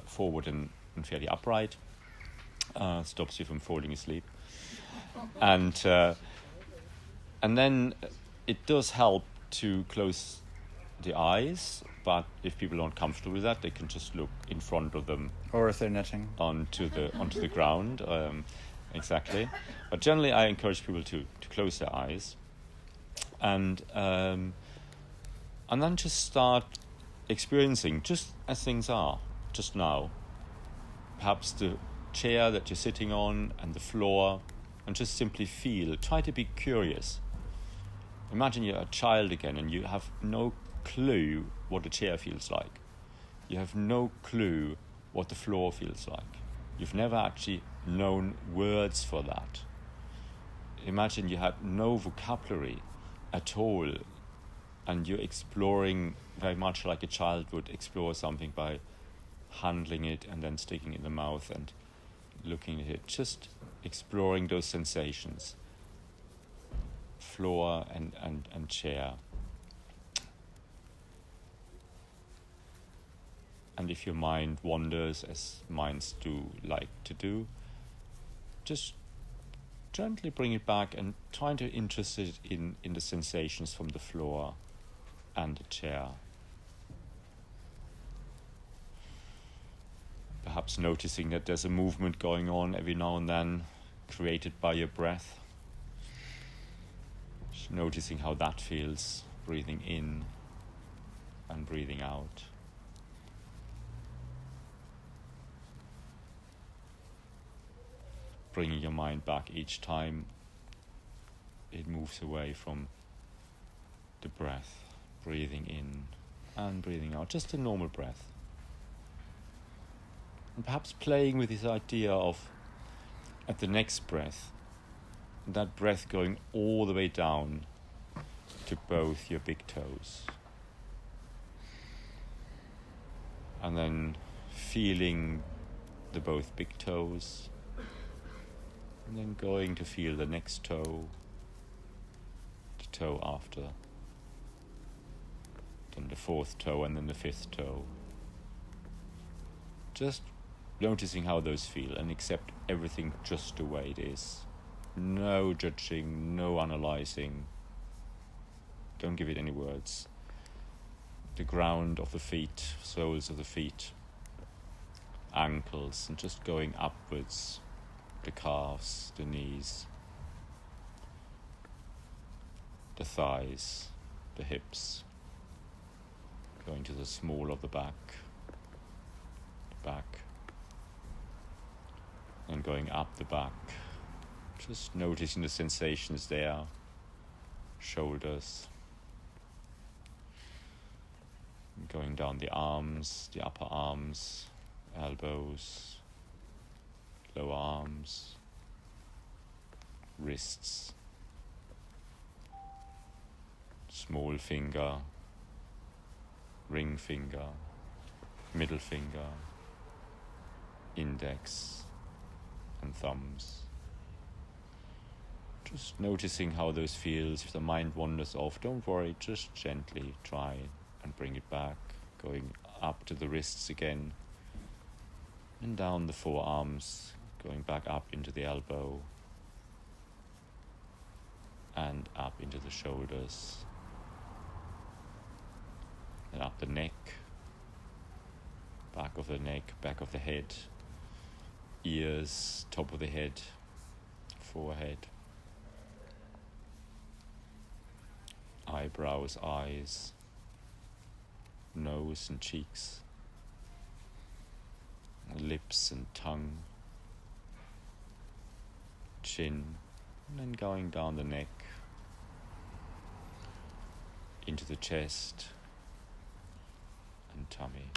forward and fairly upright. Stops you from falling asleep. And then it does help to close the eyes, but if people aren't comfortable with that, they can just look in front of them, or if they're knitting, onto the ground. Exactly. But generally, I encourage people to close their eyes, and then just start experiencing just as things are, just now. Perhaps the chair that you're sitting on and the floor, and just simply feel. Try to be curious. Imagine you're a child again and you have no clue what a chair feels like. You have no clue what the floor feels like. You've never actually known words for that. Imagine you had no vocabulary at all, and you're exploring very much like a child would explore something by handling it and then sticking it in the mouth and looking at it, just exploring those sensations, floor and chair. And if your mind wanders, as minds do like to do, just gently bring it back and try to interest it in the sensations from the floor and the chair. Perhaps noticing that there's a movement going on every now and then, created by your breath. Just noticing how that feels, breathing in and breathing out. Bringing your mind back each time it moves away from the breath, breathing in and breathing out, just a normal breath. And perhaps playing with this idea of, at the next breath, that breath going all the way down to both your big toes. And then feeling the both big toes, and then going to feel the next toe, the toe after, then the fourth toe, and then the fifth toe. Just noticing how those feel and accept everything just the way it is. No judging, no analysing. Don't give it any words. The ground of the feet, soles of the feet, ankles, and just going upwards, the calves, the knees. the thighs, the hips, going to the small of the back, and going up the back, just noticing the sensations there, shoulders, going down the arms, the upper arms, elbows, lower arms, wrists, small finger, ring finger, middle finger, index and thumbs. Just noticing how those feels. If the mind wanders off, don't worry, just gently try and bring it back, going up to the wrists again, and down the forearms, going back up into the elbow, and up into the shoulders, and up the neck, back of the neck, back of the head, ears, top of the head, forehead, eyebrows, eyes, nose and cheeks, lips and tongue, chin, and then going down the neck, into the chest and tummy,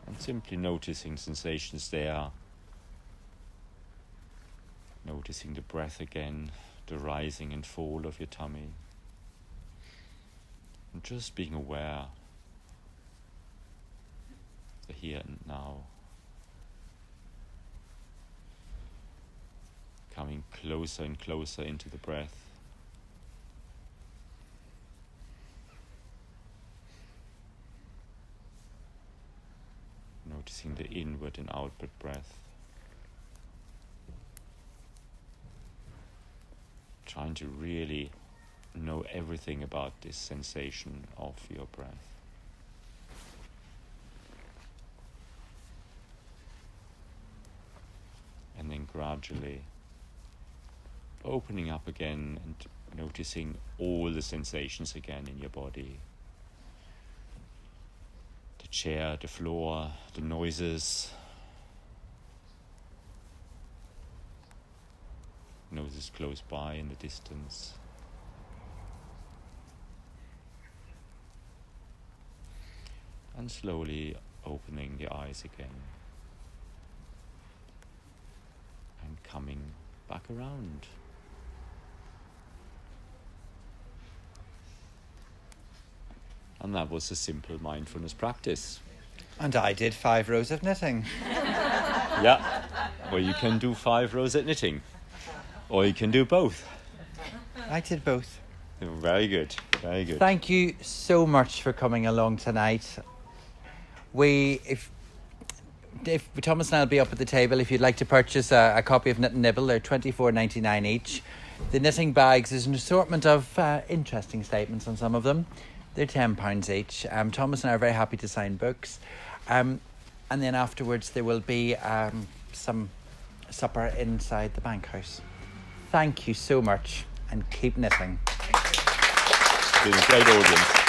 and simply noticing sensations there, noticing the breath again, the rising and fall of your tummy, and just being aware of the here and now, coming closer and closer into the breath, noticing the inward and outward breath, trying to really know everything about this sensation of your breath. And then gradually opening up again and noticing all the sensations again in your body. The chair, the floor, the noises. Noses close by in the distance. And slowly opening the eyes again. And coming back around. And that was a simple mindfulness practice. And I did 5 rows of knitting. Yeah, well, you can do 5 rows at knitting, or you can do both. I did both. Very good, very good. Thank you so much for coming along tonight. If Thomas and I will be up at the table if you'd like to purchase a copy of Knit and Nibble. They're $24.99 each. The knitting bags is an assortment of interesting statements on some of them. They're £10 each. Thomas and I are very happy to sign books. And then afterwards there will be some supper inside the bank house. Thank you so much and keep knitting. It's been a great audience.